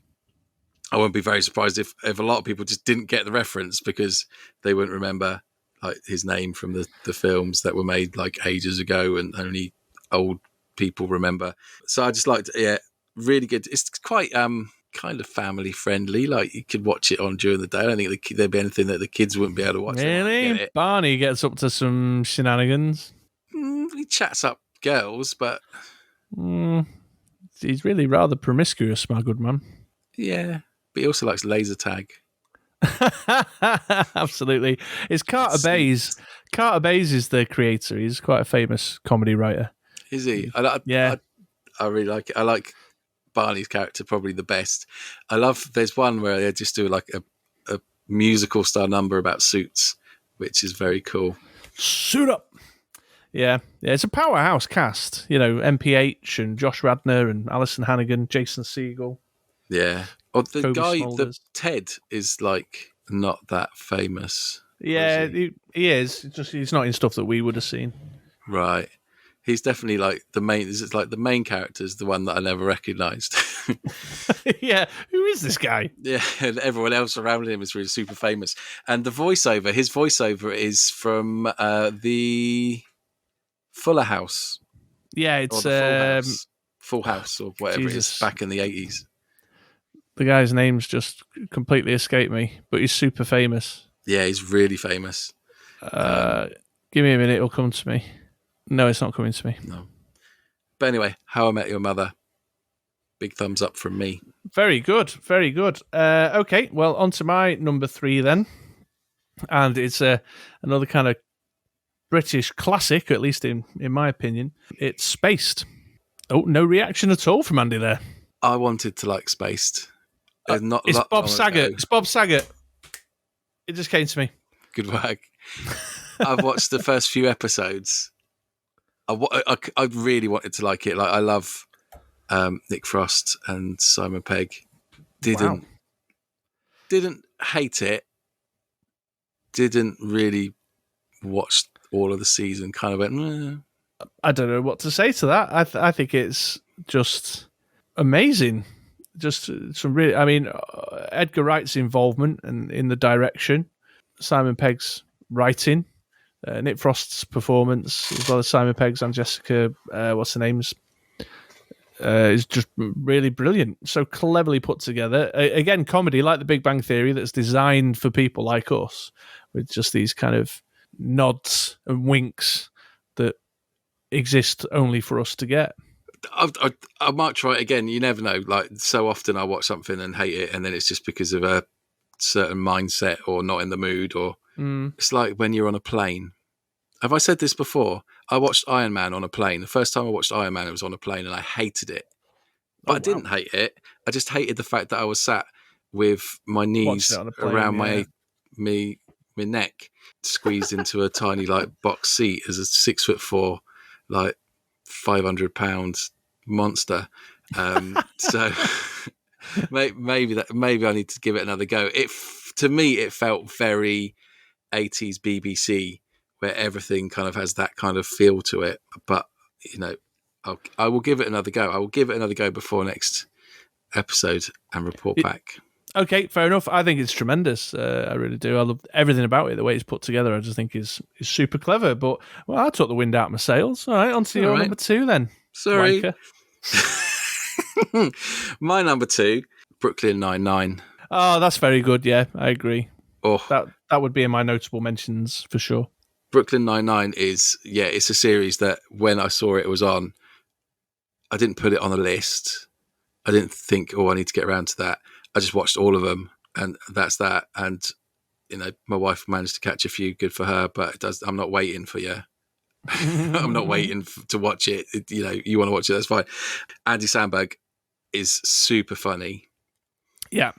I wouldn't be very surprised if a lot of people just didn't get the reference because they wouldn't remember like his name from the films that were made like ages ago and only old people remember. So I just liked it. Really good. It's quite kind of family friendly. Like you could watch it on during the day. I don't think there'd be anything that the kids wouldn't be able to watch. Really? Barney gets up to some shenanigans. He chats up girls, but he's really rather promiscuous, my good man. Yeah, but he also likes laser tag. Absolutely. It's Carter Bays. Carter Bays is the creator. He's quite a famous comedy writer. Is he? I really like it. I like Barney's character probably the best. There's one where they just do like a musical style number about suits, which is very cool. Suit up. Yeah, it's a powerhouse cast. MPH and Josh Radnor and Alison Hannigan, Jason Segel. Yeah. Or the Kobe guy, Smulders. Ted is like not that famous. Yeah, Is he? he is. It's just he's not in stuff that we would have seen. Right. He's definitely like the main. It's like the main character is the one that I never recognised. Yeah, who is this guy? Yeah, and everyone else around him is really super famous. And his voiceover is from the Fuller House Yeah, or it's the Full House or whatever it Jesus. is back in the 80s. The guy's name's just completely escaped me, but he's super famous. Yeah, he's really famous. Give me a minute, it'll come to me. No, it's not coming to me. No. But anyway, How I Met Your Mother. Big thumbs up from me. Very good, very good. Okay, well, on to my number 3 then. And it's another kind of British classic, at least in my opinion. It's Spaced. Oh, no reaction at all from Andy there. I wanted to like Spaced. It's Bob Saget. It's Bob Saget. It just came to me. Good work. I've watched the first few episodes. I really wanted to like it. Like I love Nick Frost and Simon Pegg. Didn't hate it. Didn't really watch all of the season. Kind of went. Meh. I don't know what to say to that. I think it's just amazing. Just some really. I mean, Edgar Wright's involvement and in the direction, Simon Pegg's writing. Nick Frost's performance, as well as Simon Pegg's and Jessica, what's her name's, is just really brilliant. So cleverly put together. Again, comedy like The Big Bang Theory that's designed for people like us, with just these kind of nods and winks that exist only for us to get. I might try it again. You never know. Like so often I watch something and hate it, and then it's just because of a certain mindset or not in the mood or it's like when you're on a plane. Have I said this before? I watched Iron Man on a plane. The first time I watched Iron Man, it was on a plane and I hated it. But I didn't hate it. I just hated the fact that I was sat with my knees around my neck, squeezed into a tiny like box seat as a 6'4", like 500-pound monster. So maybe I need to give it another go. To me, it felt very 80s BBC, where everything kind of has that kind of feel to it. But you know, I will give it another go. I will give it another go before next episode and report back. Okay, fair enough. I think it's tremendous. I really do. I love everything about it. The way it's put together, I just think is super clever. But well, I took the wind out of my sails. All right, on to your number 2 then. Sorry. My number 2, Brooklyn Nine-Nine. Oh, that's very good. Yeah, I agree. Oh, that would be in my notable mentions for sure. Brooklyn Nine-Nine it's a series that when I saw it was on, I didn't put it on a list. I didn't think, I need to get around to that. I just watched all of them, and that's that. And you know, my wife managed to catch a few. Good for her, but I'm not waiting for you. I'm not waiting to watch it. You know, you want to watch it, that's fine. Andy Samberg is super funny. Yeah.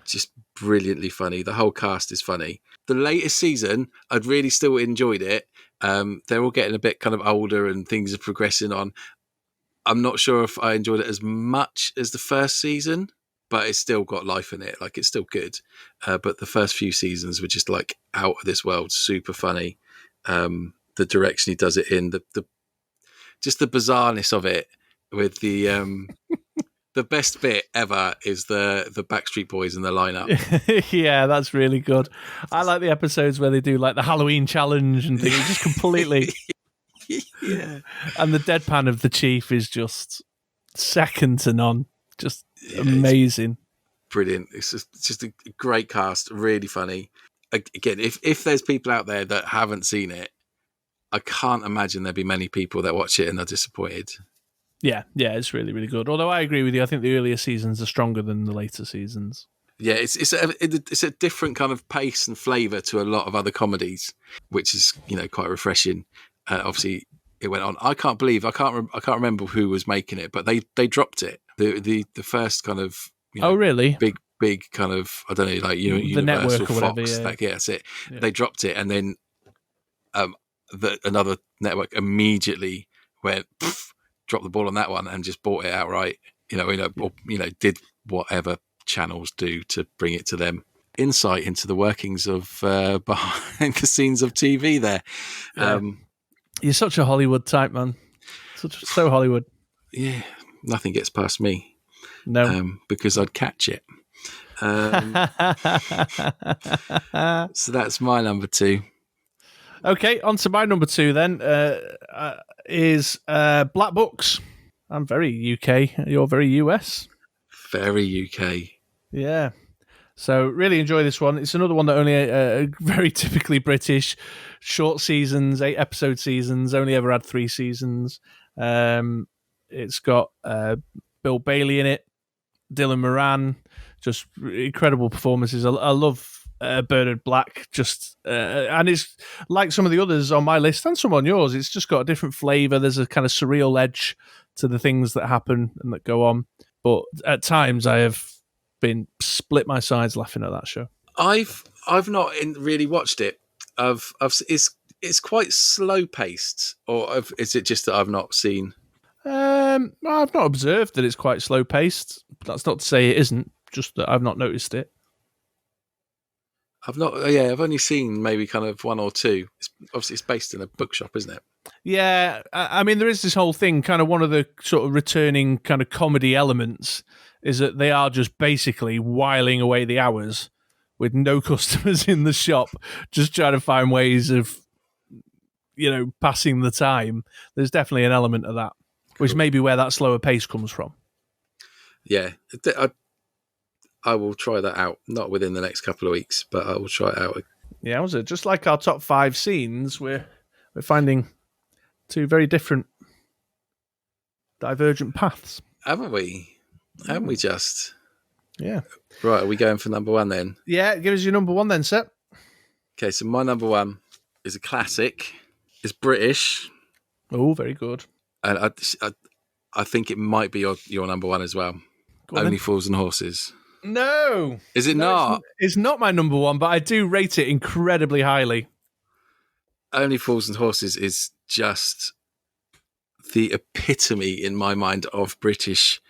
Just brilliantly funny. The whole cast is funny. The latest season, I'd really still enjoyed it. They're all getting a bit kind of older and things are progressing on. I'm not sure if I enjoyed it as much as the first season, but it's still got life in it. Like, it's still good. But the first few seasons were just like out of this world, super funny. The direction he does it in, the just the bizarreness of it with the the best bit ever is the Backstreet Boys in the lineup. Yeah, that's really good. I like the episodes where they do like the Halloween challenge and things, just completely. Yeah. And the deadpan of the Chief is just second to none. Just amazing. Brilliant. It's just a great cast, really funny. Again, if there's people out there that haven't seen it, I can't imagine there'd be many people that watch it and are disappointed. Yeah, it's really, really good. Although I agree with you, I think the earlier seasons are stronger than the later seasons. Yeah, it's a different kind of pace and flavour to a lot of other comedies, which is, you know, quite refreshing. Obviously, it went on. I can't remember who was making it, but they dropped it. The first kind of, you know, oh really big kind of, I don't know, like, you know, the Universal, network or whatever. Fox, Yeah. that's it. Yeah. They dropped it, and then another network immediately went, dropped the ball on that one and just bought it outright. Or, did whatever channels do to bring it to them. insight into the workings of behind the scenes of TV there. Yeah. You're such a Hollywood type, man. So Hollywood. Yeah, nothing gets past me. No. Because I'd catch it. So that's my number 2. Okay, on to my number 2 then, is Black Books. I'm very UK. You're very US. Very UK. Yeah. So really enjoy this one. It's another one that only very typically British, short seasons, 8-episode seasons, only ever had 3 seasons. It's got Bill Bailey in it, Dylan Moran, just incredible performances. I love Bernard Black, and it's like some of the others on my list and some on yours. It's just got a different flavour. There's a kind of surreal edge to the things that happen and that go on. But at times I have been split my sides laughing at that show. I've not really watched it. It's quite slow paced, or is it just that I've not seen? I've not observed that it's quite slow paced. That's not to say it isn't, just that I've not noticed it. I've only seen maybe kind of 1 or 2. Obviously, it's based in a bookshop, isn't it? Yeah, I mean, there is this whole thing, kind of one of the sort of returning kind of comedy elements is that they are just basically whiling away the hours with no customers in the shop, just trying to find ways of, passing the time. There's definitely an element of that, which may be where that slower pace comes from. Yeah, I will try that out. Not within the next couple of weeks, but I will try it out. Yeah, was it just like our top 5 scenes? We're finding 2 very different, divergent paths, haven't we? Haven't we just? Yeah. Right, are we going for number 1 then? Yeah, give us your number 1 then, Seth. Okay, so my number 1 is a classic. It's British. Oh, very good. And I think it might be your number 1 as well. Only Fools and Horses. No. Is it not? It's not my number 1, but I do rate it incredibly highly. Only Fools and Horses is just the epitome in my mind of British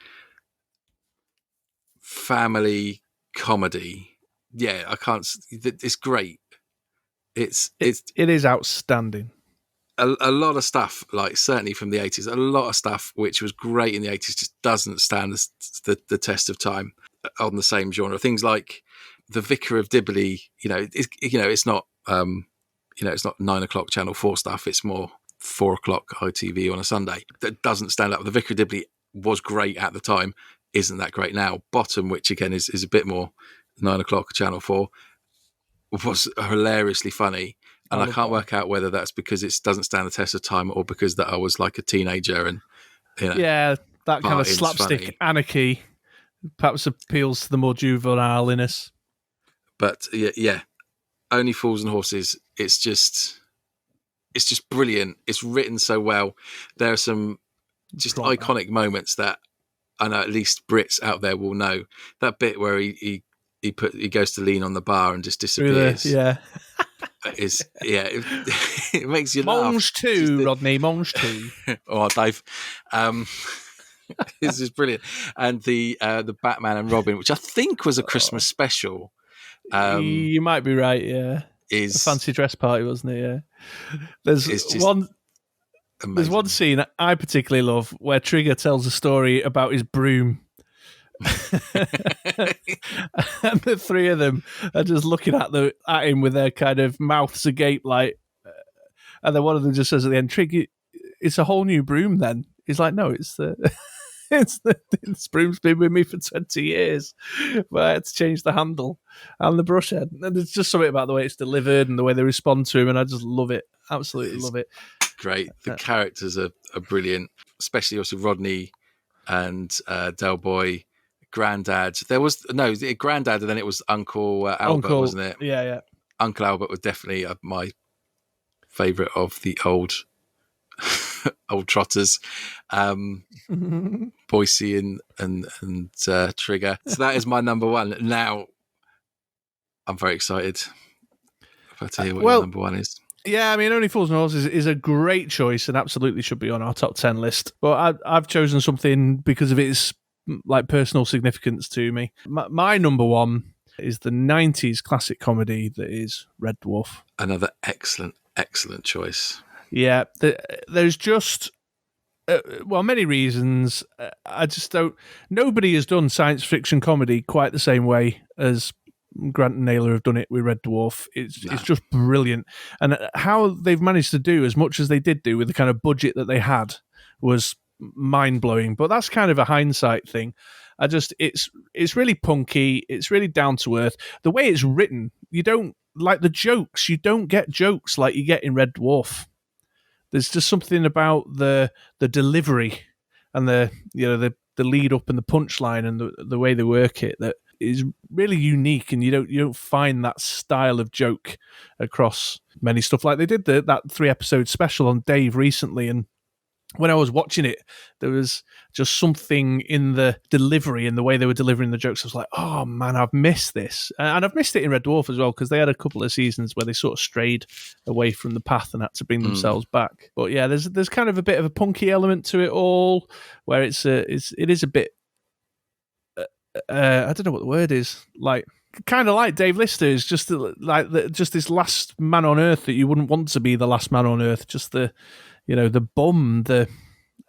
family comedy. Yeah, I can't. It's great. It is outstanding. A lot of stuff, like certainly from the 80s, a lot of stuff which was great in the 80s just doesn't stand the test of time on the same genre. Things like The Vicar of Dibley. It's not. It's not 9 o'clock Channel 4 stuff. It's more 4 o'clock ITV on a Sunday. That doesn't stand out. The Vicar of Dibley was great at the time. Isn't that great now? Bottom, which again is a bit more 9 o'clock Channel 4, was hilariously funny. And I can't work out whether that's because it doesn't stand the test of time or because that I was like a teenager and that kind of slapstick anarchy perhaps appeals to the more juvenileness. But yeah, Only Fools and Horses. It's just brilliant. It's written so well. There are some just iconic moments that I know at least Brits out there will know. That bit where he goes to lean on the bar and just disappears. It makes you laugh. Monge too, Rodney. Monge too. Oh, Dave. This is brilliant. And the Batman and Robin, which I think was a Christmas special. You might be right. Yeah, a fancy dress party, wasn't it? Yeah. There's one scene I particularly love where Trigger tells a story about his broom. And the 3 of them are just looking at him with their kind of mouths agape, like, and then one of them just says at the end, "Trig, it's a whole new broom." Then he's like, "No, it's this broom's been with me for 20 years, but I had to change the handle and the brush head." And there's just something about the way it's delivered and the way they respond to him, and I just love it. Absolutely love it. Great. The characters are brilliant, especially also Rodney and Del Boy. Grandad. There was Grandad, and then it was Uncle Albert, wasn't it? Yeah. Uncle Albert was definitely my favourite of the old trotters. Boise and Trigger. So that is my number 1. Now I'm very excited. If I tell you what your number 1 is. Yeah, I mean, Only Fools and Horses is a great choice and absolutely should be on our top 10 list. But I've chosen something because of its like personal significance to me. My number 1 is the 90s classic comedy that is Red Dwarf. Another excellent choice. Yeah, there's just many reasons. I just don't. Nobody has done science fiction comedy quite the same way as Grant and Naylor have done it with Red Dwarf. It's just brilliant, and how they've managed to do as much as they did do with the kind of budget that they had was mind blowing. But that's kind of a hindsight thing. It's really punky. It's really down to earth. The way it's written, you don't like the jokes. You don't get jokes like you get in Red Dwarf. There's just something about the delivery and the lead up and the punchline and the way they work it that is really unique, and you don't find that style of joke across many stuff. Like they did that 3-episode special on Dave recently, and when I was watching it, there was just something in the delivery and the way they were delivering the jokes. I was like, oh man, I've missed this. And I've missed it in Red Dwarf as well, because they had a couple of seasons where they sort of strayed away from the path and had to bring themselves back. But yeah, there's kind of a bit of a punky element to it all, where it is a bit, I don't know what the word is, like kind of like Dave Lister is just just this last man on earth that you wouldn't want to be the last man on earth. Just the bum,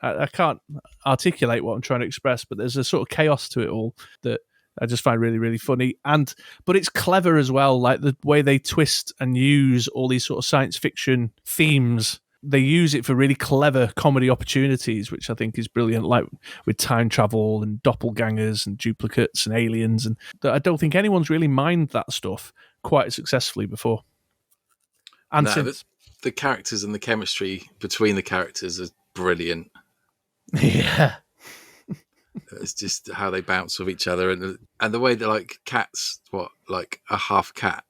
I can't articulate what I'm trying to express, but there's a sort of chaos to it all that I just find really, really funny. But it's clever as well, like the way they twist and use all these sort of science fiction themes. They use it for really clever comedy opportunities, which I think is brilliant, like with time travel and doppelgangers and duplicates and aliens. And I don't think anyone's really mined that stuff quite successfully before. And since the characters and the chemistry between the characters is brilliant. Yeah. It's just how they bounce off each other, and the way they're like cats, like a half cat.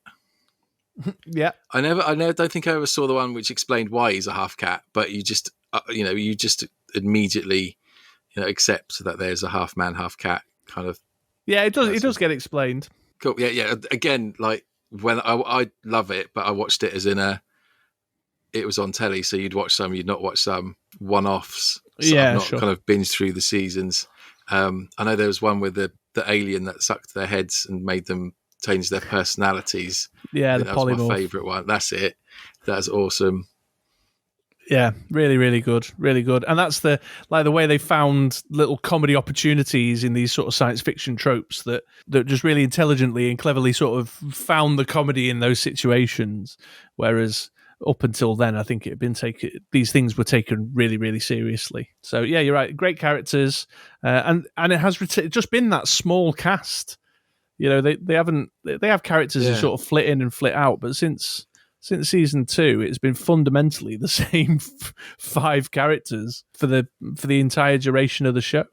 Yeah. I never don't think I ever saw the one which explained why he's a half cat, but you just immediately accept that there's a half man, half cat kind of. Yeah, it does get explained. Cool. Yeah. Again, like when I love it, but I watched it as it was on telly, so you'd watch some, you'd not watch some one-offs. So yeah, I've not sure. kind of binged through the seasons. I know there was one with the alien that sucked their heads and made them change their personalities. Yeah, the polymorph. That was my favourite one. That's it. That's awesome. Yeah, really, really good, really good. And that's the way they found little comedy opportunities in these sort of science fiction tropes that just really intelligently and cleverly sort of found the comedy in those situations. Whereas up until then, I think these things were taken really, really seriously. So yeah, you're right. Great characters, and it has just been that small cast. They have characters who sort of flit in and flit out, but since season 2, it's been fundamentally the same 5 characters for the entire duration of the show,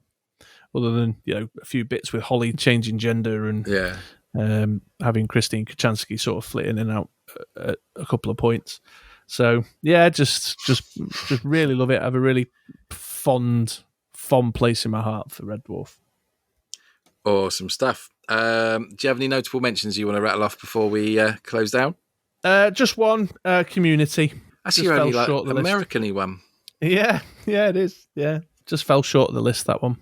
other than a few bits with Holly changing gender and having Christine Kachansky sort of flit in and out at a couple of points. So yeah, just really love it. I have a really fond place in my heart for Red Dwarf. Awesome stuff. Do you have any notable mentions you want to rattle off before we close down? Just one, Community. That's your only American-y one. Yeah, it is. Yeah, just fell short of the list, that one.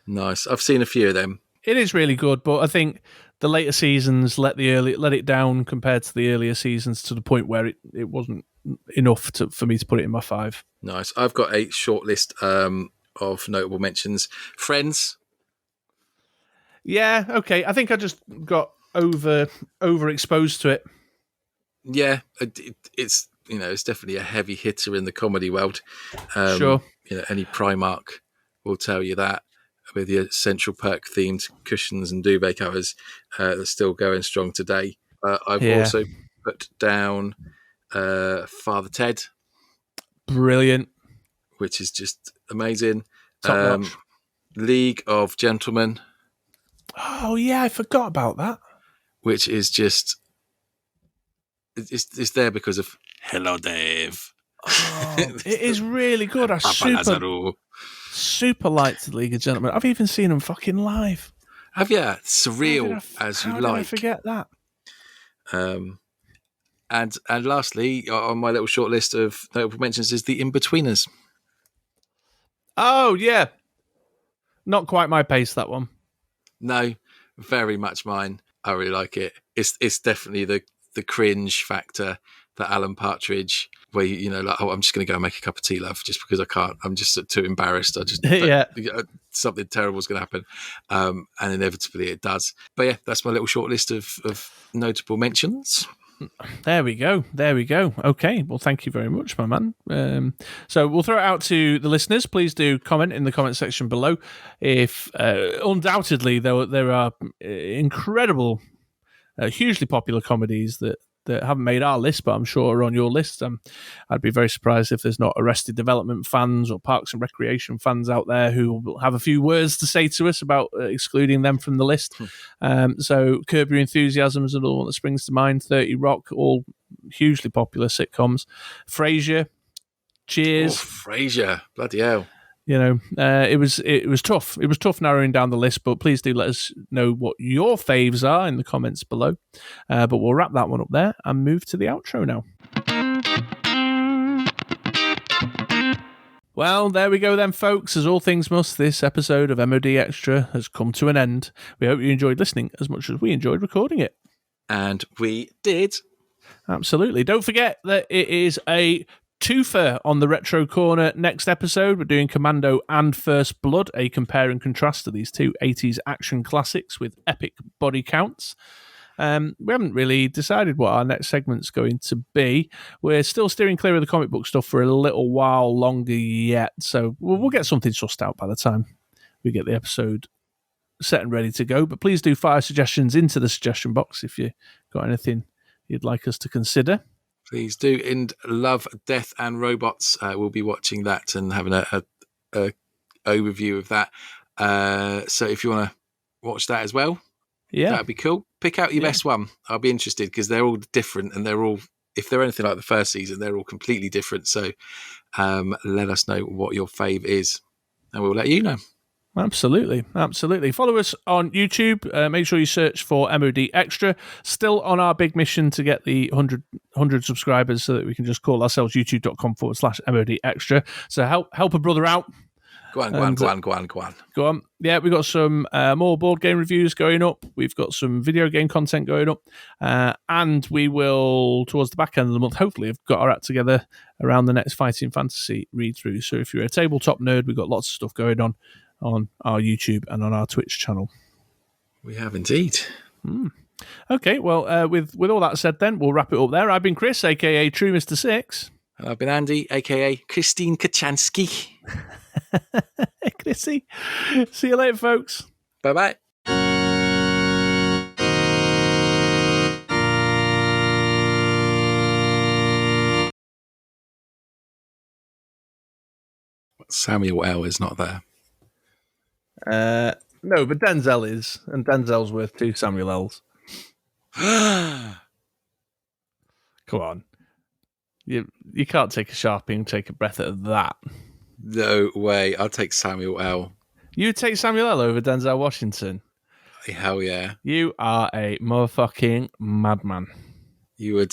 Nice. I've seen a few of them. It is really good, but I think the later seasons let it down compared to the earlier seasons, to the point where it wasn't enough for me to put it in my 5. Nice. I've got a short list of notable mentions. Friends. Yeah, okay. I think I just got overexposed to it. Yeah, it's it's definitely a heavy hitter in the comedy world. Sure. Any Primark will tell you that, with your Central Perk themed cushions and duvet covers that's still going strong today. I've also put down Father Ted. Brilliant. Which is just amazing. Top notch. League of Gentlemen. Oh yeah, I forgot about that. Which is just it's there because of Hello Dave. Oh, it is really good. I super liked the League of Gentlemen. I've even seen them fucking live. Have you? Surreal as you like. How did I forget that? And lastly, on my little short list of notable mentions is the In-Betweeners. Oh yeah, not quite my pace, that one. No, very much mine. I really like it. It's definitely the cringe factor that Alan Partridge, where you know, like, oh, I'm just going to go and make a cup of tea, love, just because I can't. I'm just too embarrassed. I just something terrible is going to happen, and inevitably it does. But yeah, that's my little short list of notable mentions. There we go. Okay, well, thank you very much, my man. So we'll throw it out to the listeners. Please do comment in the comment section below. If undoubtedly there are incredible, hugely popular comedies that haven't made our list, but I'm sure are on your list. I'd be very surprised if there's not Arrested Development fans or Parks and Recreation fans out there who will have a few words to say to us about excluding them from the list. So Curb Your Enthusiasm is another one that springs to mind. 30 Rock, all hugely popular sitcoms. Frasier, Cheers. Frasier, bloody hell. You know, it was tough. It was tough narrowing down the list, but please do let us know what your faves are in the comments below. But we'll wrap that one up there and move to the outro now. Well, there we go then, folks. As all things must, this episode of ModXtra has come to an end. We hope you enjoyed listening as much as we enjoyed recording it. And we did. Absolutely. Don't forget that it is a twofer on the Retro Corner next episode. We're doing Commando and First Blood, a compare and contrast to these two 80s action classics with epic body counts. We haven't really decided what our next segment's going to be. We're still steering clear of the comic book stuff for a little while longer yet, so we'll get something sussed out by the time we get the episode set and ready to go. But please do fire suggestions into the suggestion box if you've got anything you'd like us to consider. Please do. And Love, Death and Robots. We'll be watching that and having a overview of that. So if you want to watch that as well, that'd be cool. Pick out your best one. I'll be interested because they're all different and they're all, if they're anything like the first season, they're all completely different. So let us know what your fave is and we'll let you know. Absolutely. Follow us on YouTube. Make sure you search for ModXtra. Still on our big mission to get the 100 subscribers so that we can just call ourselves youtube.com/ModXtra. So help a brother out. Go on. Yeah, we've got some more board game reviews going up. We've got some video game content going up. And we will, towards the back end of the month, hopefully have got our act together around the next Fighting Fantasy read-through. So if you're a tabletop nerd, we've got lots of stuff going on our YouTube and on our Twitch channel. We have indeed. Okay, well, with all that said then, we'll wrap it up there. I've been Chris, a.k.a. True Mr. Six. And I've been Andy, a.k.a. Christine Kachansky. Chrissy. See you later, folks. Bye-bye. Samuel L. is not there. No, but Denzel is, and Denzel's worth 2 Samuel L's. Come on. You can't take a Sharpie and take a breath out of that. No way. I'll take Samuel L. You take Samuel L over Denzel Washington? Hell yeah. You are a motherfucking madman. You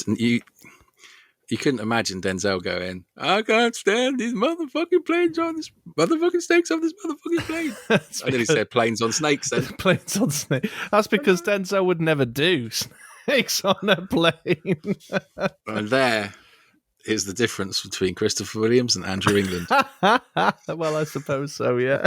couldn't imagine Denzel going, I can't stand these motherfucking planes on this motherfucking snakes on this motherfucking plane. I nearly said planes on snakes then. Planes on snakes. That's because Denzel would never do snakes on a plane. And there is the difference between Christopher Williams and Andrew England. Well, I suppose so, yeah.